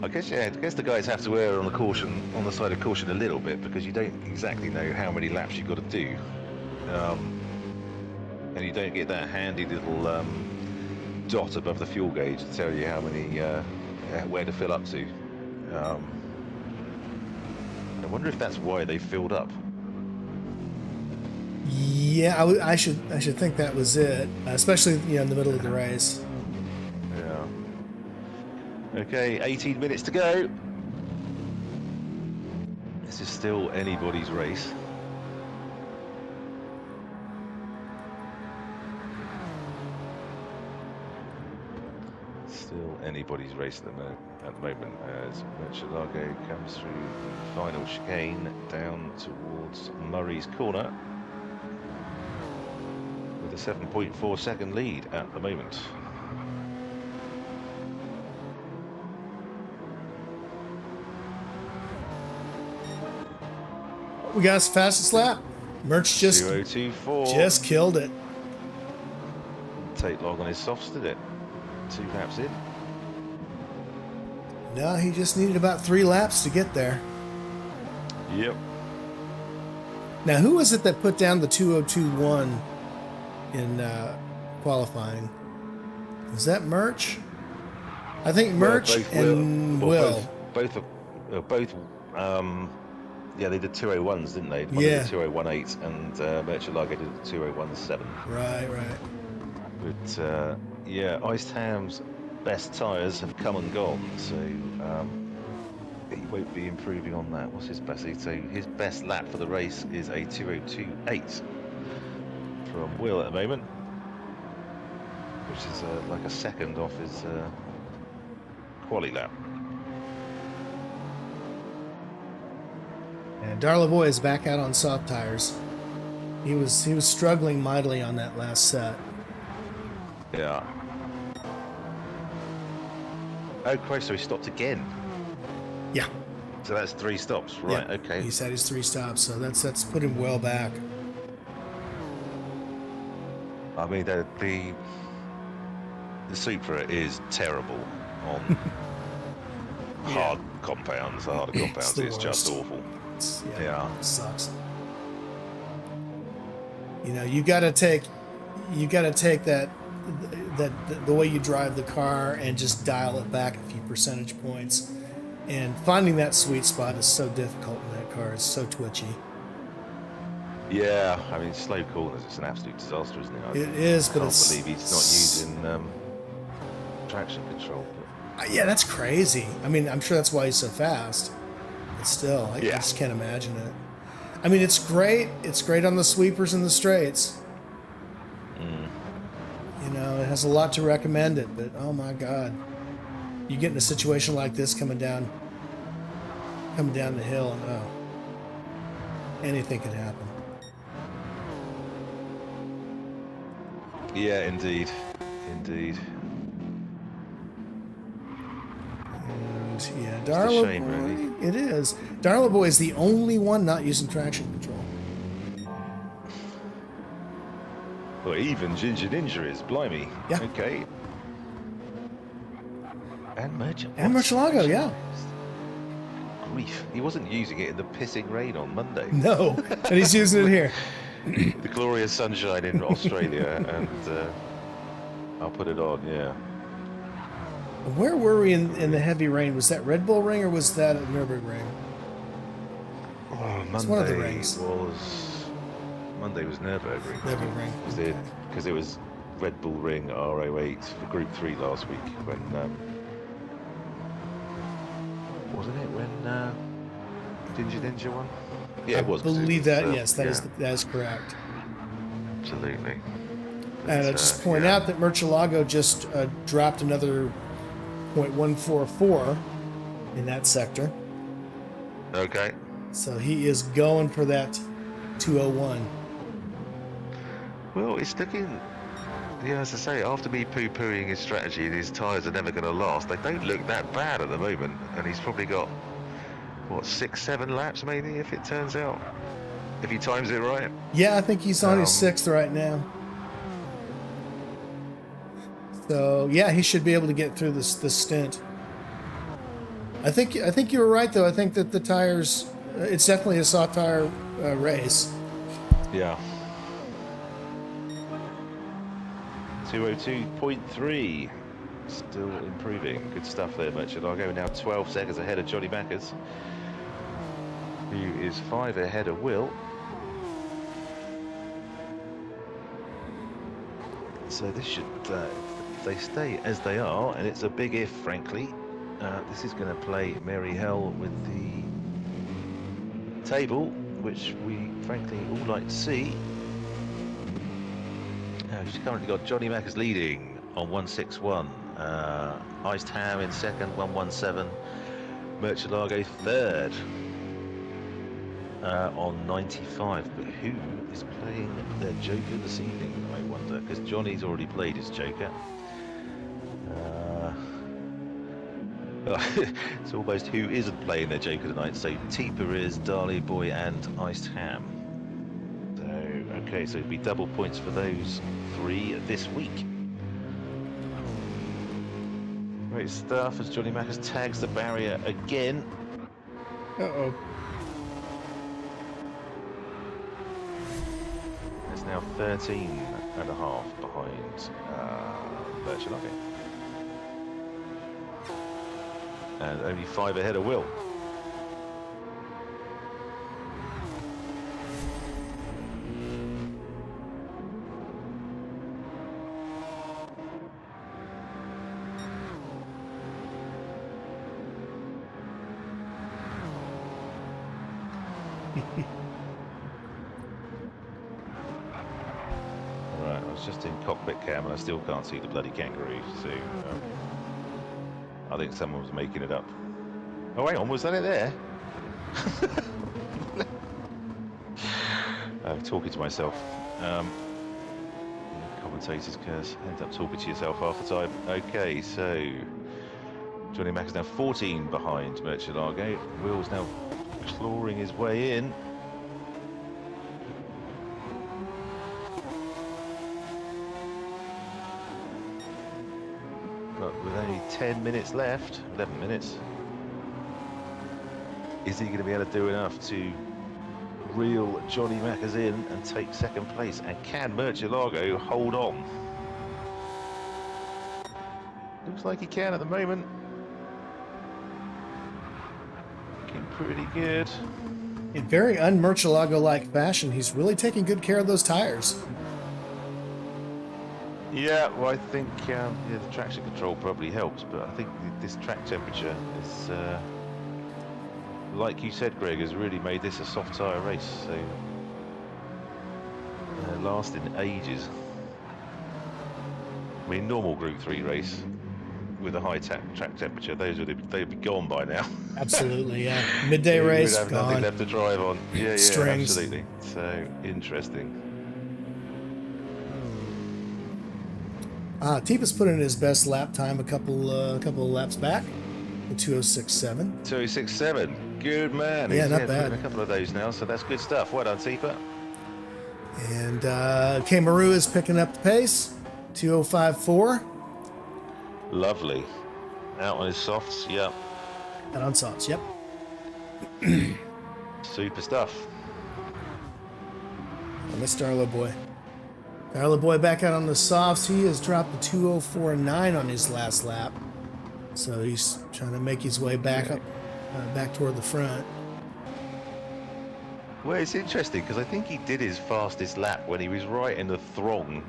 [SPEAKER 1] I guess the guys have to err on the side of caution a little bit, because you don't exactly know how many laps you've got to do, and you don't get that handy little dot above the fuel gauge to tell you how many where to fill up to. I wonder if that's why they filled up.
[SPEAKER 2] Yeah, I should think that was it, especially in the middle of the race.
[SPEAKER 1] Okay, 18 minutes to go. This is still anybody's race. Still anybody's race at the moment as Murcielago comes through the final chicane down towards Murray's Corner with a 7.4 second lead at the moment.
[SPEAKER 2] We got his fastest lap. Merch just
[SPEAKER 1] 2024.
[SPEAKER 2] just killed it.
[SPEAKER 1] Take long on his softs, did it? 2 laps in.
[SPEAKER 2] No, he just needed about 3 laps to get there.
[SPEAKER 1] Yep.
[SPEAKER 2] Now, who was it that put down the 2021 in qualifying? Was that Merch? I think Merch and Will.
[SPEAKER 1] Both. Yeah, they did 201s, didn't they? One
[SPEAKER 2] Yeah.
[SPEAKER 1] did 2018, and Merchalago did the 2017.
[SPEAKER 2] Right.
[SPEAKER 1] But yeah, Iced Ham's best tyres have come and gone, so he won't be improving on that. What's his best? So his best lap for the race is a 2028 from Will at the moment, which is like a second off his quali lap.
[SPEAKER 2] And Darlavoy is back out on soft tires. He was struggling mightily on that last set.
[SPEAKER 1] Yeah. Oh Christ, so he stopped again.
[SPEAKER 2] Yeah.
[SPEAKER 1] So that's 3 stops, right?
[SPEAKER 2] Yeah.
[SPEAKER 1] Okay.
[SPEAKER 2] He's had his 3 stops, so that's put him well back.
[SPEAKER 1] I mean, the Supra is terrible on hard compounds. The harder compounds, it's just awful. Yeah.
[SPEAKER 2] It sucks. You know, you got to take that the way you drive the car and just dial it back a few percentage points. And finding that sweet spot is so difficult in that car. It's so twitchy.
[SPEAKER 1] Yeah, I mean, slow corners, it's an absolute disaster, isn't it?
[SPEAKER 2] It is, but
[SPEAKER 1] I can't believe he's not using traction control.
[SPEAKER 2] Yeah, that's crazy. I mean, I'm sure that's why he's so fast. But still, I just can't imagine it. I mean, it's great. It's great on the sweepers and the straights. You know, it has a lot to recommend it, but oh my God. You get in a situation like this coming down the hill, and anything could happen.
[SPEAKER 1] Yeah, indeed.
[SPEAKER 2] And yeah,
[SPEAKER 1] It's a shame, really.
[SPEAKER 2] It is. Darlavoy is the only one not using traction control.
[SPEAKER 1] Well, even Ginger Ninja is, blimey.
[SPEAKER 2] Yeah.
[SPEAKER 1] Okay. And
[SPEAKER 2] Merchalago, yeah.
[SPEAKER 1] Grief. He wasn't using it in the pissing rain on Monday.
[SPEAKER 2] No, and he's using it here.
[SPEAKER 1] The glorious sunshine in Australia, and I'll put it on, yeah.
[SPEAKER 2] Where were we in the heavy rain? Was that Red Bull Ring or was that at Nürburgring?
[SPEAKER 1] Oh,
[SPEAKER 2] It's one of the rings.
[SPEAKER 1] Monday was Nürburgring.
[SPEAKER 2] Nürburgring.
[SPEAKER 1] Because it was Red Bull Ring R08 for Gr.3 last week when wasn't it when Ginger Ninja won? Yeah, it was.
[SPEAKER 2] I believe that. Yes, that
[SPEAKER 1] yeah.
[SPEAKER 2] is correct.
[SPEAKER 1] Absolutely.
[SPEAKER 2] And I'll just point out that Merchalago just dropped another 0.144 in that sector.
[SPEAKER 1] Okay.
[SPEAKER 2] So he is going for that 201.
[SPEAKER 1] Well, it's looking. Yeah, as I say, after me poo-pooing his strategy and his tyres are never going to last, they don't look that bad at the moment. And he's probably got, what, 6-7 laps maybe, if it turns out? If he times it right?
[SPEAKER 2] Yeah, I think he's on his 6th right now. So, yeah, he should be able to get through this stint. I think you were right, though. I think that the tires, it's definitely a soft tire race.
[SPEAKER 1] Yeah. 202.3, still improving. Good stuff there, Merchalago. Now 12 seconds ahead of Johnny Backers, who is 5 ahead of Will. So this should, if they stay as they are, and it's a big if, frankly, this is going to play merry hell with the table, which we frankly all like to see. She's currently got Johnny Mackers leading on 161, Iced Ham in second, 117, Merchalago third on 95. But who is playing their Joker this evening, I wonder? Because Johnny's already played his Joker. It's almost who isn't playing their Joker tonight. So Teeper is, Darley Boy, and Iced Ham. So okay, so it'd be double points for those three this week. Great stuff as Johnny Mackers tags the barrier again.
[SPEAKER 2] Uh-oh.
[SPEAKER 1] It's now 13 and a half behind Birchalogge. And only 5 ahead of Will. Alright, I was just in cockpit cam and I still can't see the bloody kangaroo, so I think someone was making it up. Oh, hang on, was that it there? I'm talking to myself. Commentators curse, end up talking to yourself half the time. Okay, so Johnny Mack is now 14 behind Murcielago. Will's now clawing his way in. But with only 10 minutes left, 11 minutes, is he going to be able to do enough to reel Johnny Mackers in and take second place? And can Murcielago hold on? Looks like he can at the moment. Looking pretty good.
[SPEAKER 2] In very un-Murcielago-like fashion, he's really taking good care of those tires.
[SPEAKER 1] Yeah, well, I think yeah, the traction control probably helps, but I think this track temperature is, like you said, Greg, has really made this a soft tyre race, so lasting ages. I mean, normal Group 3 race with a high track temperature, they'd be gone by now.
[SPEAKER 2] Absolutely, yeah. Midday race,
[SPEAKER 1] we'd have
[SPEAKER 2] gone.
[SPEAKER 1] nothing left to drive on. Yeah,
[SPEAKER 2] Strings.
[SPEAKER 1] Absolutely. So interesting.
[SPEAKER 2] Tipa's put in his best lap time a couple of laps back, the 2:06.7.
[SPEAKER 1] 2:06.7. Good man.
[SPEAKER 2] Yeah,
[SPEAKER 1] He's
[SPEAKER 2] not
[SPEAKER 1] put
[SPEAKER 2] bad.
[SPEAKER 1] in a couple of those now, so that's good stuff. Well done, Tipa.
[SPEAKER 2] And Maru is picking up the pace, 2:05.4.
[SPEAKER 1] Lovely. Out on his softs, yep.
[SPEAKER 2] And on softs, yep.
[SPEAKER 1] Super stuff.
[SPEAKER 2] And Mr. Arlo Boy. Arlo Boy back out on the softs. He has dropped the 2:04.9 on his last lap. So he's trying to make his way back up, back toward the front.
[SPEAKER 1] Well, it's interesting because I think he did his fastest lap when he was right in the throng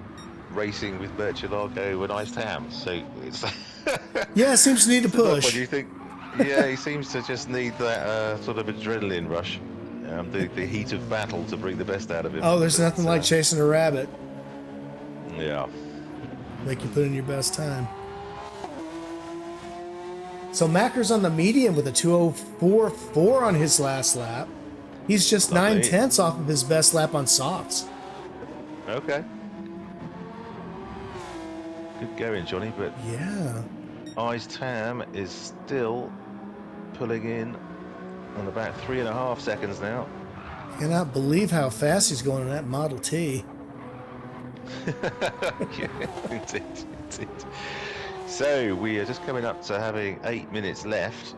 [SPEAKER 1] racing with Murcielago and Iced Ham. So it's
[SPEAKER 2] Yeah, seems to need to
[SPEAKER 1] what
[SPEAKER 2] push.
[SPEAKER 1] do you think? Yeah, he seems to just need that sort of adrenaline rush, the heat of battle to bring the best out of him.
[SPEAKER 2] Oh, there's nothing like chasing a rabbit.
[SPEAKER 1] Yeah.
[SPEAKER 2] Make you put in your best time. So Macker's on the medium with a 2:04.4 on his last lap. He's just
[SPEAKER 1] Lovely.
[SPEAKER 2] 9/10 off of his best lap on softs.
[SPEAKER 1] Okay. Good going, Johnny, but
[SPEAKER 2] Yeah.
[SPEAKER 1] Iced Ham is still pulling in on about 3.5 seconds now.
[SPEAKER 2] Cannot believe how fast he's going in that Model T.
[SPEAKER 1] Yeah, indeed. So we are just coming up to having 8 minutes left.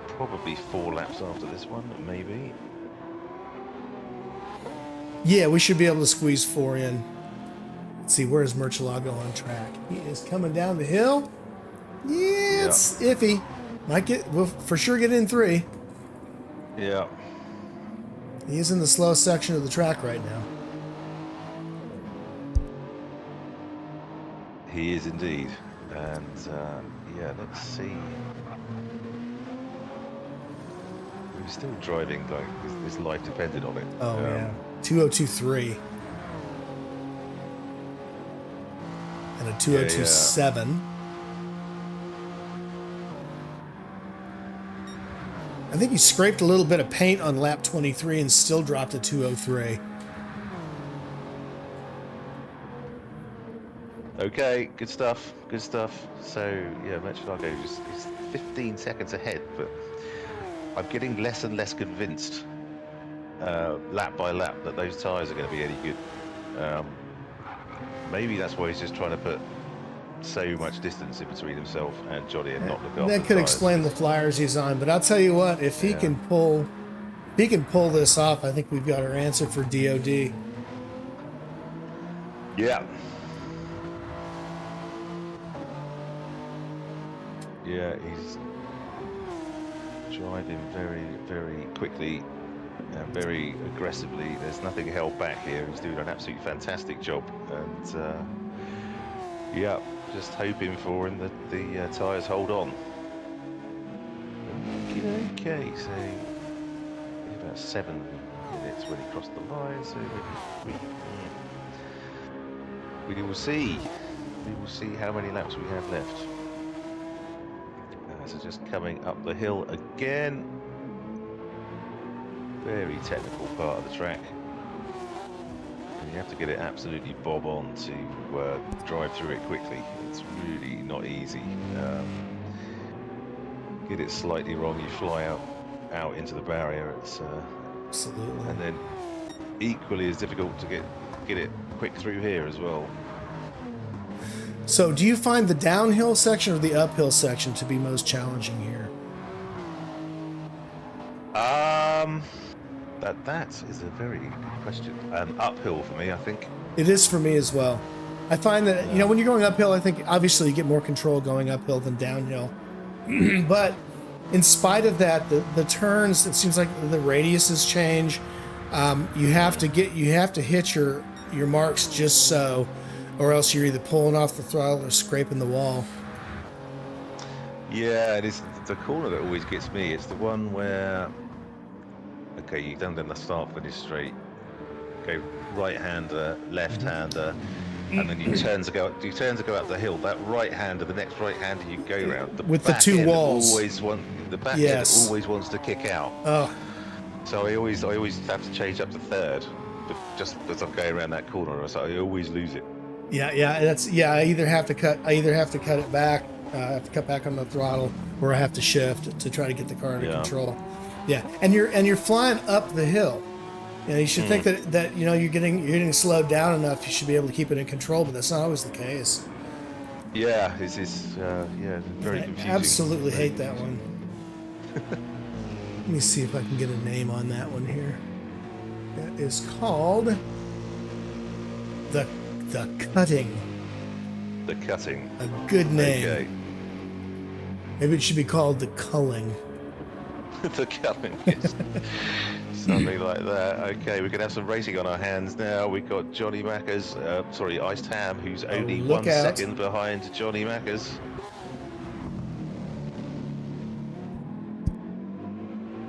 [SPEAKER 1] Probably 4 laps after this one, maybe.
[SPEAKER 2] Yeah, we should be able to squeeze 4 in. Let's see, where's Murcielago on track? He is coming down the hill. Yeah, it's iffy. We'll for sure get in 3.
[SPEAKER 1] Yeah.
[SPEAKER 2] He is in the slow section of the track right now.
[SPEAKER 1] He is indeed. And yeah, let's see. We're still driving like his life depended on it.
[SPEAKER 2] Oh, yeah. 2:02.3. And a 2:02.7. I think he scraped a little bit of paint on lap 23 and still dropped a 2:03.
[SPEAKER 1] Okay, good stuff, good stuff. So, yeah, Murcielago is 15 seconds ahead, but I'm getting less and less convinced, lap by lap, that those tyres are going to be any good. Maybe that's why he's just trying to put so much distance in between himself and Johnny and not look after
[SPEAKER 2] That
[SPEAKER 1] the
[SPEAKER 2] could
[SPEAKER 1] tyres.
[SPEAKER 2] explain the flyers he's on, but I'll tell you what, if he can pull this off, I think we've got our answer for DOD.
[SPEAKER 1] Yeah. Yeah, he's driving very, very quickly and very aggressively. There's nothing held back here. He's doing an absolutely fantastic job. And, yeah, just hoping for him that the tyres hold on. Okay, so about 7 minutes when he crossed the line, so we will see. We will see how many laps we have left. So just coming up the hill again. Very technical part of the track. And you have to get it absolutely bob on to drive through it quickly. It's really not easy. Get it slightly wrong, you fly out into the barrier. It's
[SPEAKER 2] absolutely.
[SPEAKER 1] And then equally as difficult to get it quick through here as well.
[SPEAKER 2] So do you find the downhill section or the uphill section to be most challenging here?
[SPEAKER 1] That is a very good question. Uphill for me, I think.
[SPEAKER 2] It is for me as well. I find that, you know, when you're going uphill, I think obviously you get more control going uphill than downhill. But in spite of that, the turns, it seems like the radiuses change. You have to hit your marks just so, or else you're either pulling off the throttle or scraping the wall.
[SPEAKER 1] Yeah, it is the corner that always gets me. It's the one where, okay, you've done the start finish straight, go right-hander, left-hander, and then you turn to go up the hill. That right-hander, the next right-hander you go round,
[SPEAKER 2] with the two walls,
[SPEAKER 1] the back end always wants to kick out.
[SPEAKER 2] Oh.
[SPEAKER 1] So I always have to change up to third, but just as I'm going around that corner, so I always lose it.
[SPEAKER 2] Yeah, I either have to cut it back, I have to cut back on the throttle, or I have to shift to try to get the car under control. Yeah, and you're flying up the hill. You know, you should think that you know you're getting slowed down enough, you should be able to keep it in control, but that's not always the case.
[SPEAKER 1] Yeah, this is very confusing.
[SPEAKER 2] I absolutely hate that one. Let me see if I can get a name on that one here. That is called the Cutting.
[SPEAKER 1] The Cutting.
[SPEAKER 2] A good name.
[SPEAKER 1] Okay.
[SPEAKER 2] Maybe it should be called the Culling.
[SPEAKER 1] The Culling. Something like that. Okay, we can have some racing on our hands now. We've got Johnny Macca's, Ice Tam, who's only 1 second behind Johnny Macca's.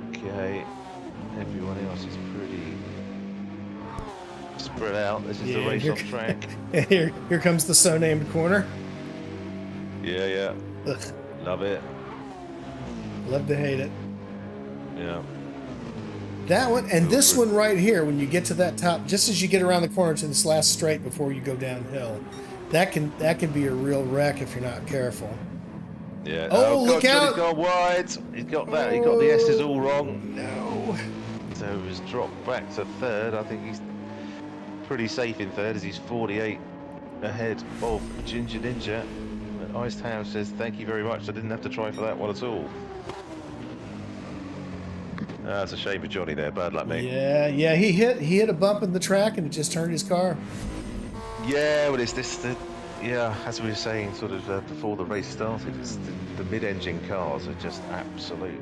[SPEAKER 1] Okay, everyone else is pretty spread out. This is the race off track.
[SPEAKER 2] Here comes the so-named corner.
[SPEAKER 1] Yeah.
[SPEAKER 2] Ugh.
[SPEAKER 1] Love it.
[SPEAKER 2] Love to hate it.
[SPEAKER 1] Yeah.
[SPEAKER 2] That one and this one right here, when you get to that top, just as you get around the corner to this last straight before you go downhill, that can be a real wreck if you're not careful.
[SPEAKER 1] Yeah.
[SPEAKER 2] Oh, look out!
[SPEAKER 1] He's gone wide. He's got that. He got the S's all wrong.
[SPEAKER 2] No.
[SPEAKER 1] So he's dropped back to third. I think he's pretty safe in third as he's 48 ahead of Ginger Ninja. But Ice Town says, thank you very much. I didn't have to try for that one at all. That's a shame for Johnny there. Bad luck, mate.
[SPEAKER 2] Yeah. He hit a bump in the track and it just turned his car.
[SPEAKER 1] Yeah, well, as we were saying sort of before the race started, it's the mid-engine cars are just absolute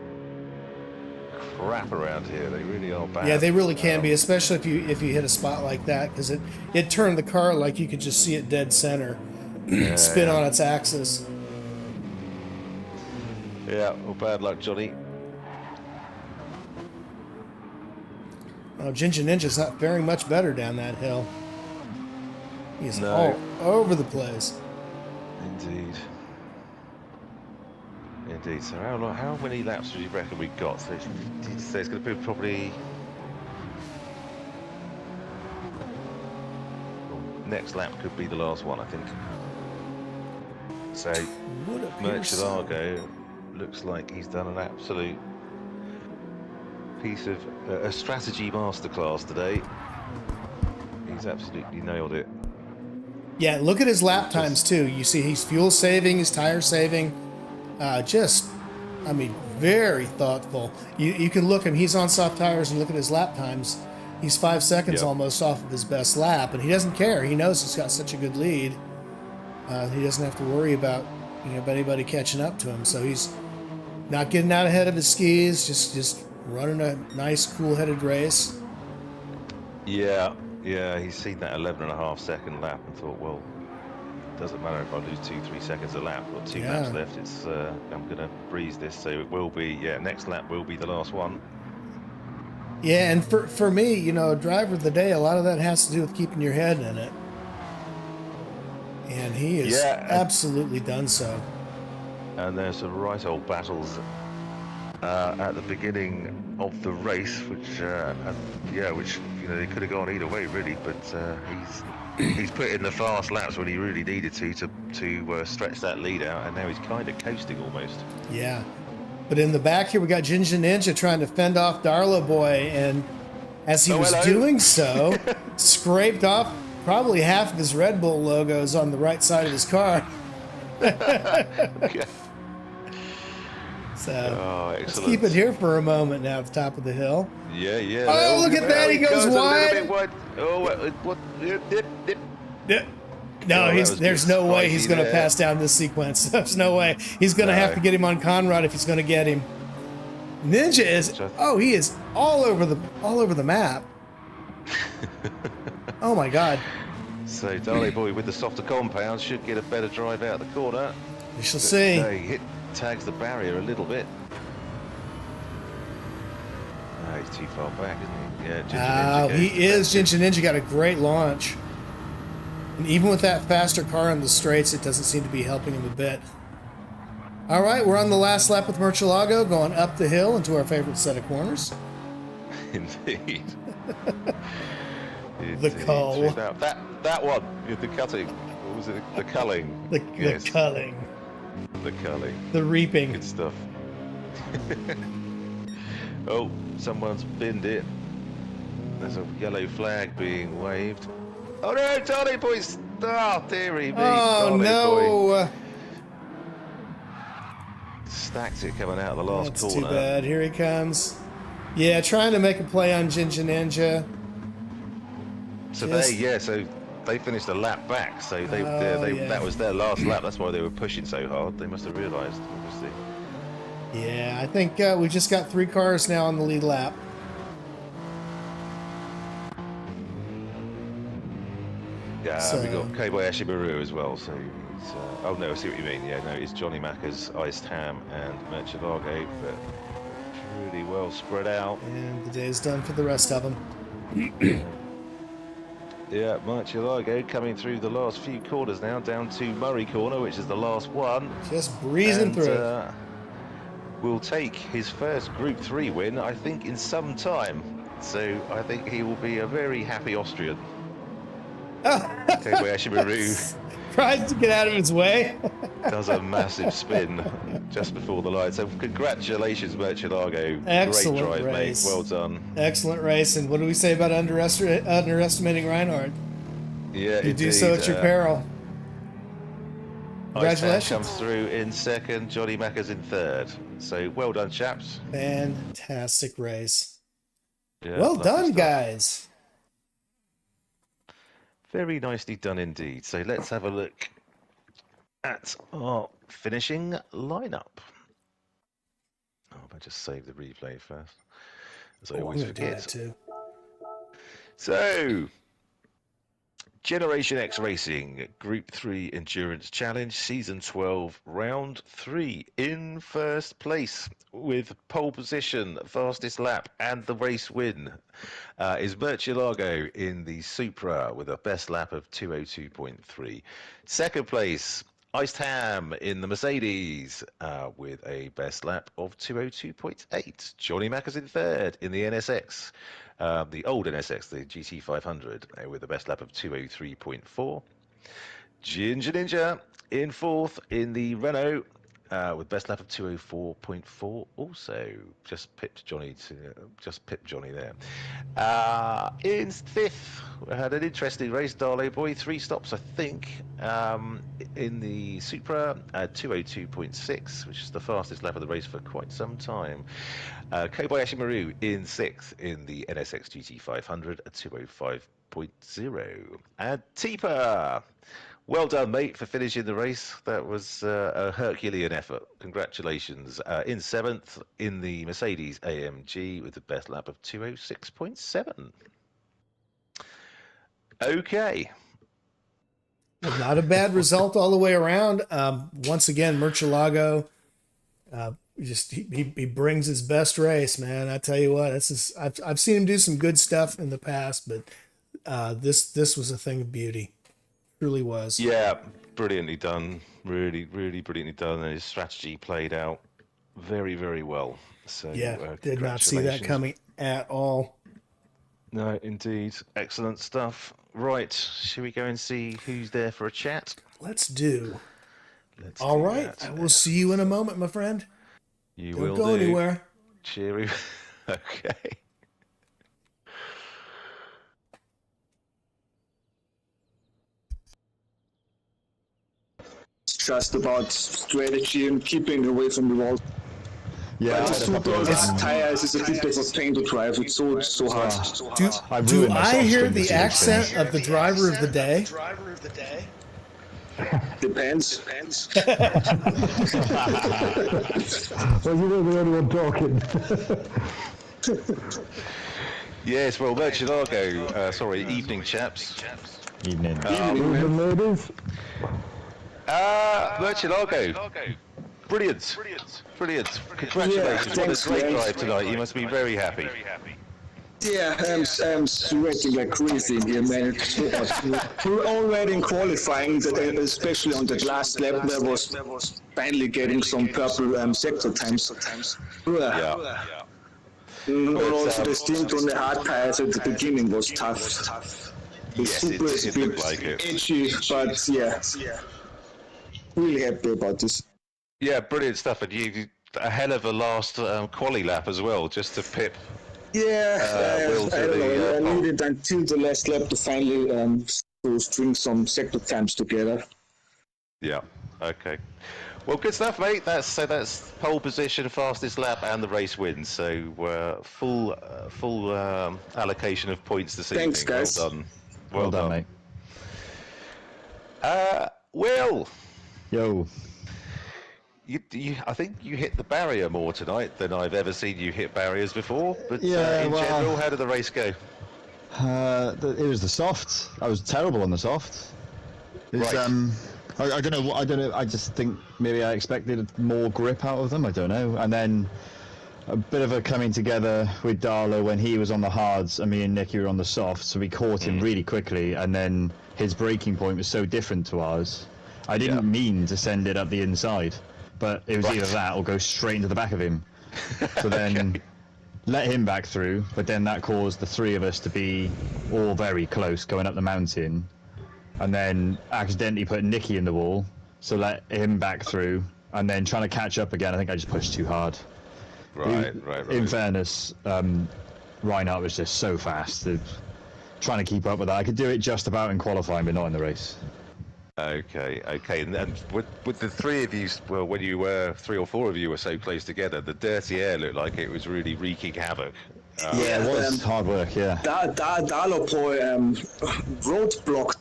[SPEAKER 1] crap around here. They really are bad.
[SPEAKER 2] Yeah, they really can be, especially if you hit a spot like that, because it turned the car like you could just see it dead center, spin on its axis.
[SPEAKER 1] Yeah, well, bad luck, Johnny.
[SPEAKER 2] Oh, Ginger Ninja's not faring much better down that hill. He's all over the place.
[SPEAKER 1] Indeed. So how many laps do you reckon we got? So did you say it's going to be probably next lap could be the last one, I think. So Murcielago looks like he's done an absolute piece of a strategy masterclass today. He's absolutely nailed it.
[SPEAKER 2] Yeah, look at his lap times too. You see he's fuel saving, he's tire saving. I mean, very thoughtful. You can look him, he's on soft tires, and look at his lap times. He's 5 seconds almost off of his best lap, and he doesn't care. He knows he's got such a good lead. He doesn't have to worry about anybody catching up to him. So he's not getting out ahead of his skis, just running a nice, cool-headed race.
[SPEAKER 1] Yeah, he's seen that 11.5-second lap and thought, well, it doesn't matter if I lose 2-3 seconds a lap. I've got 2 laps left. It's I'm going to breeze this. So it will be, next lap will be the last one.
[SPEAKER 2] Yeah, and for me, driver of the day, a lot of that has to do with keeping your head in it. And he has absolutely done so. And
[SPEAKER 1] there's some right old battles at the beginning of the race, which they could have gone either way really, but he's put in the fast laps when he really needed to stretch that lead out, and now he's kind of coasting almost.
[SPEAKER 2] Yeah, but in the back here we got Ginger Ninja trying to fend off Darla Boy, and as he was doing so, scraped off probably half of his Red Bull logos on the right side of his car. So let's keep it here for a moment now at the top of the hill.
[SPEAKER 1] Yeah.
[SPEAKER 2] Oh, look at that. He goes wide.
[SPEAKER 1] Oh, what?
[SPEAKER 2] No, there's no way he's going to pass down this sequence. There's no way. He's going to have to get him on Conrad if he's going to get him. Ninja is, he is all over the map. Oh my God.
[SPEAKER 1] So Darley Boy with the softer compound should get a better drive out of the corner.
[SPEAKER 2] We shall see.
[SPEAKER 1] He tags the barrier a little bit. He's too far back, isn't he? Yeah, Ginger Ninja
[SPEAKER 2] he is. Ginger Ninja got a great launch. And even with that faster car on the straights, it doesn't seem to be helping him a bit. All right, we're on the last lap with Murcielago, going up the hill into our favorite set of corners.
[SPEAKER 1] Indeed.
[SPEAKER 2] The cull.
[SPEAKER 1] That one, the cutting. What was it? The culling.
[SPEAKER 2] The culling.
[SPEAKER 1] The culling.
[SPEAKER 2] The reaping.
[SPEAKER 1] Good stuff. Oh, someone's binned it. There's a yellow flag being waved. Oh no, Darley Boy's... Oh, dearie me.
[SPEAKER 2] Oh, no.
[SPEAKER 1] Boy. Stacked it coming out of the last corner.
[SPEAKER 2] That's too bad. Here he comes. Yeah, trying to make a play on Ginger Ninja.
[SPEAKER 1] So they finished a lap back. So that was their last lap. That's why they were pushing so hard. They must have realised, obviously.
[SPEAKER 2] Yeah, I think we just got 3 cars now on the lead lap.
[SPEAKER 1] Yeah, we got Kobayashi Maru as well. So it's, oh no, I see what you mean. Yeah, no, it's Johnny Macca's Iced Ham and Murcielago, but pretty well spread out.
[SPEAKER 2] And the day's done for the rest of them.
[SPEAKER 1] Yeah, Murcielago coming through the last few corners now, down to Murray Corner, which is the last one.
[SPEAKER 2] Just breezing through.
[SPEAKER 1] Will take his first Group 3 win, I think, in some time. So I think he will be a very happy Austrian. Kobayashi Maru
[SPEAKER 2] tries to get out of his way.
[SPEAKER 1] Does a massive spin just before the line. So congratulations, Murcielago.
[SPEAKER 2] Excellent
[SPEAKER 1] Great drive,
[SPEAKER 2] race.
[SPEAKER 1] mate. Well done.
[SPEAKER 2] Excellent race. And what do we say about underestimating Reinhard?
[SPEAKER 1] Yeah,
[SPEAKER 2] you do so at your peril. Congratulations.
[SPEAKER 1] Comes through in second. Johnny Macca's in third. So well done, chaps.
[SPEAKER 2] Fantastic race.
[SPEAKER 1] Yeah,
[SPEAKER 2] well done, guys.
[SPEAKER 1] Very nicely done indeed. So let's have a look at our finishing lineup. Oh, I just saved the replay first, as I always forget.
[SPEAKER 2] Too.
[SPEAKER 1] So, Generation X Racing Group 3 Endurance Challenge Season 12 Round 3 in first place with pole position, fastest lap and the race win is Murcielago in the Supra with a best lap of 2:02.3. Second place, Iced Ham in the Mercedes with a best lap of 2:02.8. Johnny Macca's in third in the NSX. The old NSX, the GT500, with a best lap of 2:03.4. Ginger Ninja In fourth in the Renault with best lap of 204.4. Also just pipped Johnny there. In fifth, we had an interesting race. Darlow Boy, 3 stops, I think. In the Supra, 202.6, which is the fastest lap of the race for quite some time. Kobayashi Maru in sixth in the NSX GT 500 at 205.0. And Teeper, well done, mate, for finishing the race. That was a Herculean effort. Congratulations. In seventh in the Mercedes AMG with the best lap of 206.7. Okay.
[SPEAKER 2] Well, not a bad result all the way around. Once again, Murcielago, he brings his best race, man. I tell you what, I've seen him do some good stuff in the past, but this was a thing of beauty. Truly was.
[SPEAKER 1] Yeah, brilliantly done. Really, really brilliantly done. And his strategy played out very, very well. So
[SPEAKER 2] yeah, did not see that coming at all.
[SPEAKER 1] No, indeed. Excellent stuff. Right, shall we go and see who's there for a chat?
[SPEAKER 2] Let's do. All right, I will see you in a moment, my friend.
[SPEAKER 1] You
[SPEAKER 2] Don't go anywhere.
[SPEAKER 1] Cheery. Okay.
[SPEAKER 3] Just about strategy and keeping away from the wall.
[SPEAKER 4] Yeah,
[SPEAKER 3] but the Super tires is a bit of a pain to drive. It's so hard.
[SPEAKER 2] Do I hear the accent of the driver of the day?
[SPEAKER 3] Depends.
[SPEAKER 4] Well, you were the only one talking.
[SPEAKER 1] Yes, well, Murcielago, sorry, evening, chaps.
[SPEAKER 4] Evening.
[SPEAKER 3] Evening,
[SPEAKER 4] ladies.
[SPEAKER 1] Murcielago, brilliant. Congratulations, what a great drive tonight. You must be very happy.
[SPEAKER 3] Yeah, I'm sweating like crazy here, man. We're already in qualifying, especially on the last lap, there was finally getting some purple sector times.
[SPEAKER 1] Yeah.
[SPEAKER 3] But also the stint on the hard tires at the beginning was tough. The
[SPEAKER 1] Yes,
[SPEAKER 3] Super is a
[SPEAKER 1] it
[SPEAKER 3] bit
[SPEAKER 1] looked like it.
[SPEAKER 3] edgy, but yeah, really happy about this.
[SPEAKER 1] Yeah, brilliant stuff. And you a hell of a last quali lap as well, just to pip.
[SPEAKER 3] Yeah,
[SPEAKER 1] Will
[SPEAKER 3] I
[SPEAKER 1] to
[SPEAKER 3] don't know. I
[SPEAKER 1] the,
[SPEAKER 3] needed until the last lap to finally to string some sector times together.
[SPEAKER 1] Yeah. Okay. Well, good stuff, mate. That's pole position, fastest lap, and the race wins. So full allocation of points this
[SPEAKER 3] Thanks,
[SPEAKER 1] evening.
[SPEAKER 3] guys.
[SPEAKER 1] Well done.
[SPEAKER 4] Well done, mate.
[SPEAKER 1] Will,
[SPEAKER 4] Yo.
[SPEAKER 1] I think you hit the barrier more tonight than I've ever seen you hit barriers before. But
[SPEAKER 4] Yeah,
[SPEAKER 1] in
[SPEAKER 4] well,
[SPEAKER 1] general, how did the race go?
[SPEAKER 4] It was the soft. I was terrible on the soft. It's,
[SPEAKER 1] Right.
[SPEAKER 4] I don't know. I don't know. I just think maybe I expected more grip out of them. I don't know. And then a bit of a coming together with Darlow when he was on the hards and me and Nicky were on the soft. So we caught him really quickly. And then his braking point was so different to ours. I didn't mean to send it up the inside, but it was either that or go straight into the back of him. So then let him back through, but then that caused the three of us to be all very close going up the mountain, and then accidentally put Nicky in the wall, so let him back through, and then trying to catch up again. I think I just pushed too hard.
[SPEAKER 1] Right.
[SPEAKER 4] In fairness, Reinhardt was just so fast. Trying to keep up with that. I could do it just about in qualifying, but not in the race.
[SPEAKER 1] Okay. And with the three of you, well, when you were 3 or 4 of you were so close together, the dirty air looked like it was really wreaking havoc.
[SPEAKER 4] Yeah, it was hard work. Yeah.
[SPEAKER 3] Darlow roadblock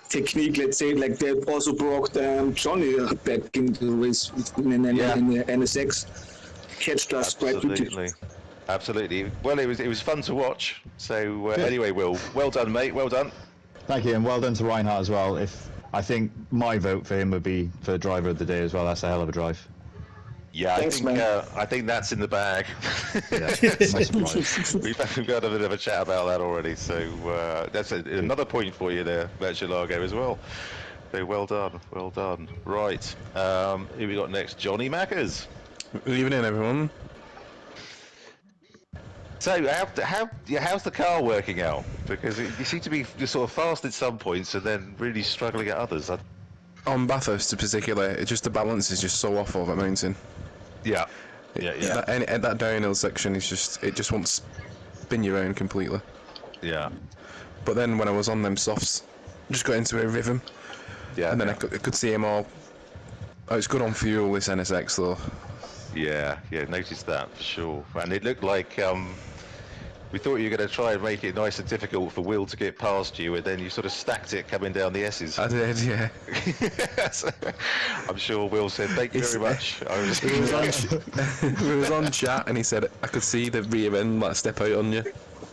[SPEAKER 3] technique, let's say, like they also brought Johnny back into the race in the NSX. Catched us quite quickly.
[SPEAKER 1] Absolutely. Well, it was fun to watch. So anyway, Will, well done, mate. Well done.
[SPEAKER 4] Thank you, and well done to Reinhardt as well. I think my vote for him would be for driver of the day as well. That's a hell of a drive.
[SPEAKER 1] Yeah,
[SPEAKER 3] Thanks,
[SPEAKER 1] I think that's in the bag.
[SPEAKER 4] Yeah, no surprise.
[SPEAKER 1] We've got a bit of a chat about that already. So that's another point for you there, Murcielago, as well. So well done. Right, who we got next? Johnny Mackers.
[SPEAKER 5] Good evening, everyone.
[SPEAKER 1] So how's the car working out? Because you seem to be sort of fast at some points and then really struggling at others.
[SPEAKER 5] on Bathurst in particular, it just the balance is just so off of that mountain.
[SPEAKER 1] Yeah. Yeah.
[SPEAKER 5] That downhill section is it just won't spin you around completely.
[SPEAKER 1] Yeah.
[SPEAKER 5] But then when I was on them softs, just got into a rhythm.
[SPEAKER 1] Yeah.
[SPEAKER 5] And then I could see him all. Oh, it's good on fuel, this NSX though.
[SPEAKER 1] Yeah, noticed that for sure. And it looked like we thought you were going to try and make it nice and difficult for Will to get past you, and then you sort of stacked it coming down the S's.
[SPEAKER 5] I did, yeah.
[SPEAKER 1] So, I'm sure Will said, thank you very much.
[SPEAKER 5] We was on chat and he said, I could see the rear end like step out on you.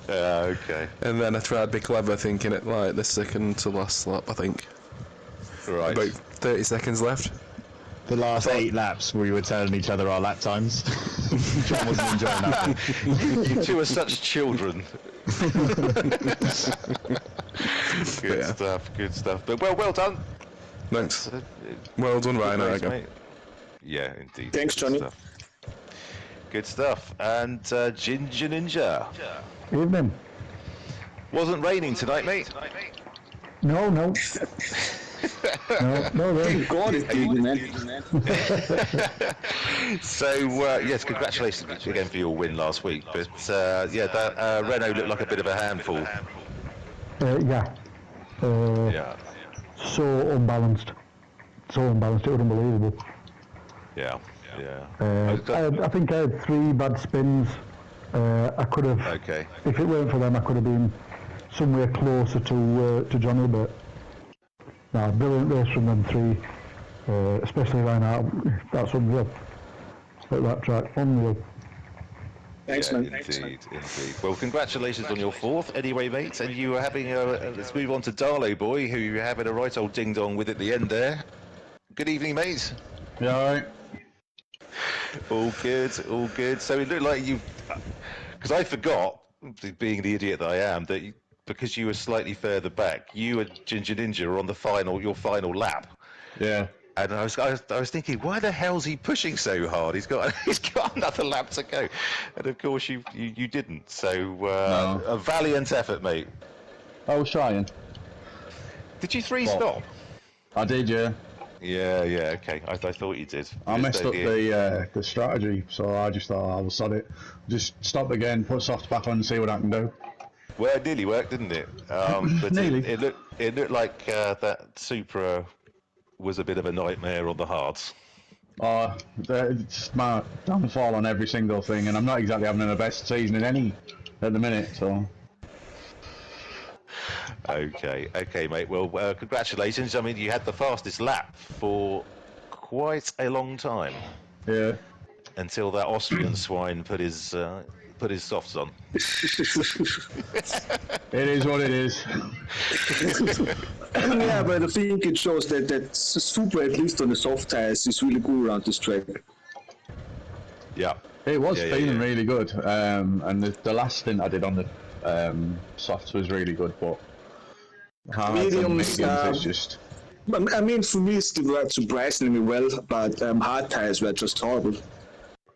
[SPEAKER 1] Okay.
[SPEAKER 5] And then I tried to be clever thinking it like the second to last lap, I think.
[SPEAKER 1] Right.
[SPEAKER 5] About 30 seconds left.
[SPEAKER 4] The last 8 laps, we were telling each other our lap times. John wasn't enjoying that.
[SPEAKER 1] You two are such children. Good stuff. But well done.
[SPEAKER 5] Thanks. Well done, Ryan.
[SPEAKER 1] Mate. Yeah, indeed.
[SPEAKER 3] Thanks, Johnny.
[SPEAKER 1] Good stuff. And Ginger Ninja.
[SPEAKER 6] Evening.
[SPEAKER 1] Wasn't raining tonight, mate?
[SPEAKER 6] No. No, really.
[SPEAKER 3] God, it's big, man.
[SPEAKER 1] So, yes, congratulations again for your win last week. But, that Renault looked like a bit of a handful.
[SPEAKER 6] Yeah. So unbalanced. It was unbelievable.
[SPEAKER 1] Yeah.
[SPEAKER 6] I think I had 3 bad spins. I could have,
[SPEAKER 1] Okay.
[SPEAKER 6] if it weren't for them, I could have been somewhere closer to Johnny, but no, brilliant race from them 3, especially right now. That's unreal at that track, unreal.
[SPEAKER 3] Thanks,
[SPEAKER 1] Yeah,
[SPEAKER 3] man.
[SPEAKER 1] indeed. Well, congratulations on your 4th, anyway, mate. And you were having let's move on to Darlow Boy, who you're having a right old ding dong with at the end there. Good evening, mate.
[SPEAKER 4] Yeah, alright.
[SPEAKER 1] All good. So it looked like you, because I forgot, being the idiot that I am, that because you were slightly further back, you and Ginger Ninja were on your final lap.
[SPEAKER 4] Yeah.
[SPEAKER 1] And I was thinking, why the hell's he pushing so hard? He's got another lap to go, and of course you didn't. So
[SPEAKER 4] No.
[SPEAKER 1] A valiant effort, mate.
[SPEAKER 4] I was trying.
[SPEAKER 1] Did you 3-stop?
[SPEAKER 4] I did, yeah.
[SPEAKER 1] Yeah. Okay, I thought you did.
[SPEAKER 4] I messed up the strategy, so I just thought I will sod it. Just stop again, put softs back on, and see what I can do.
[SPEAKER 1] Well, it nearly worked, didn't it? But
[SPEAKER 4] Nearly.
[SPEAKER 1] It looked like that Supra was a bit of a nightmare on the hards.
[SPEAKER 4] It's my downfall on every single thing, and I'm not exactly having the best season in any at the minute, so...
[SPEAKER 1] Okay, mate. Well, congratulations. I mean, you had the fastest lap for quite a long time.
[SPEAKER 4] Yeah.
[SPEAKER 1] Until that Austrian swine put his softs on.
[SPEAKER 4] It is what it is.
[SPEAKER 3] Yeah, but I think it shows that Super, at least on the soft tires, is really good around this track.
[SPEAKER 1] Yeah.
[SPEAKER 4] It was feeling really good, and the last stint I did on the softs was really good, but hards and mediums is just...
[SPEAKER 3] I mean, for me, it worked surprisingly well, but hard tires were just horrible.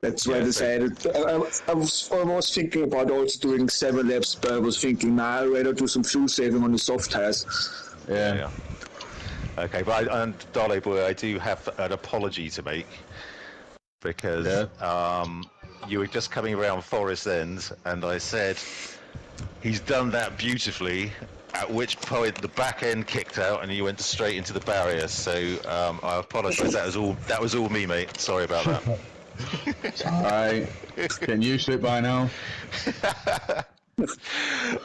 [SPEAKER 3] That's why I decided. I was almost thinking about also doing 7 laps, but I was thinking, I'd rather do some fuel saving on the soft tires.
[SPEAKER 1] Yeah. Okay, but and Darlow Boy, I do have an apology to make because you were just coming around Forest End, and I said he's done that beautifully. At which point the back end kicked out, and you went straight into the barrier. So I apologise. That was all me, mate. Sorry about that.
[SPEAKER 4] Alright, getting used to it by now.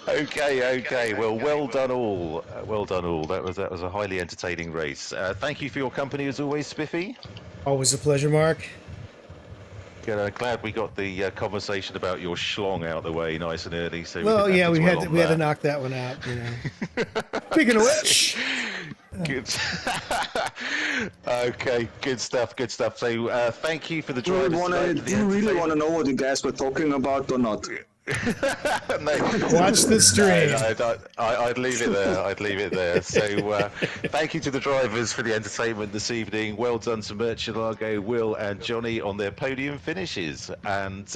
[SPEAKER 1] Okay. Well done all. That was a highly entertaining race. Thank you for your company as always, Spiffy.
[SPEAKER 2] Always a pleasure, Mark.
[SPEAKER 1] Good, glad we got the conversation about your schlong out of the way nice and early. So
[SPEAKER 2] we had to knock that one out. You know. Speaking of which.
[SPEAKER 1] Good. Okay, good stuff. So, thank you for the drive.
[SPEAKER 3] Do you really want to know what you guys were talking about or not?
[SPEAKER 1] No.
[SPEAKER 2] Watch the stream.
[SPEAKER 1] No, I'd leave it there. So, thank you to the drivers for the entertainment this evening. Well done to Murcielago, Will, and Johnny on their podium finishes. And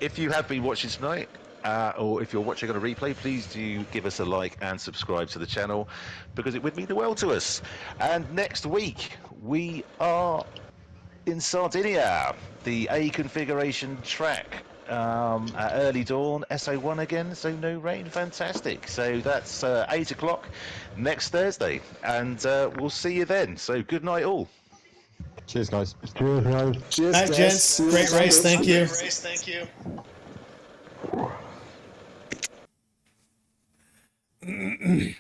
[SPEAKER 1] if you have been watching tonight, or if you're watching on a replay, please do give us a like and subscribe to the channel, because it would mean the world to us. And next week we are in Sardinia, the A configuration track, at early dawn, SO1 again, so no rain, fantastic. So that's 8 o'clock next Thursday, and we'll see you then. So good night all.
[SPEAKER 4] Cheers, guys.
[SPEAKER 6] Cheers, guys.
[SPEAKER 3] Cheers,
[SPEAKER 2] Night,
[SPEAKER 3] guys.
[SPEAKER 2] gents.
[SPEAKER 3] See you
[SPEAKER 2] Great race.
[SPEAKER 3] Sunday.
[SPEAKER 2] Thank you.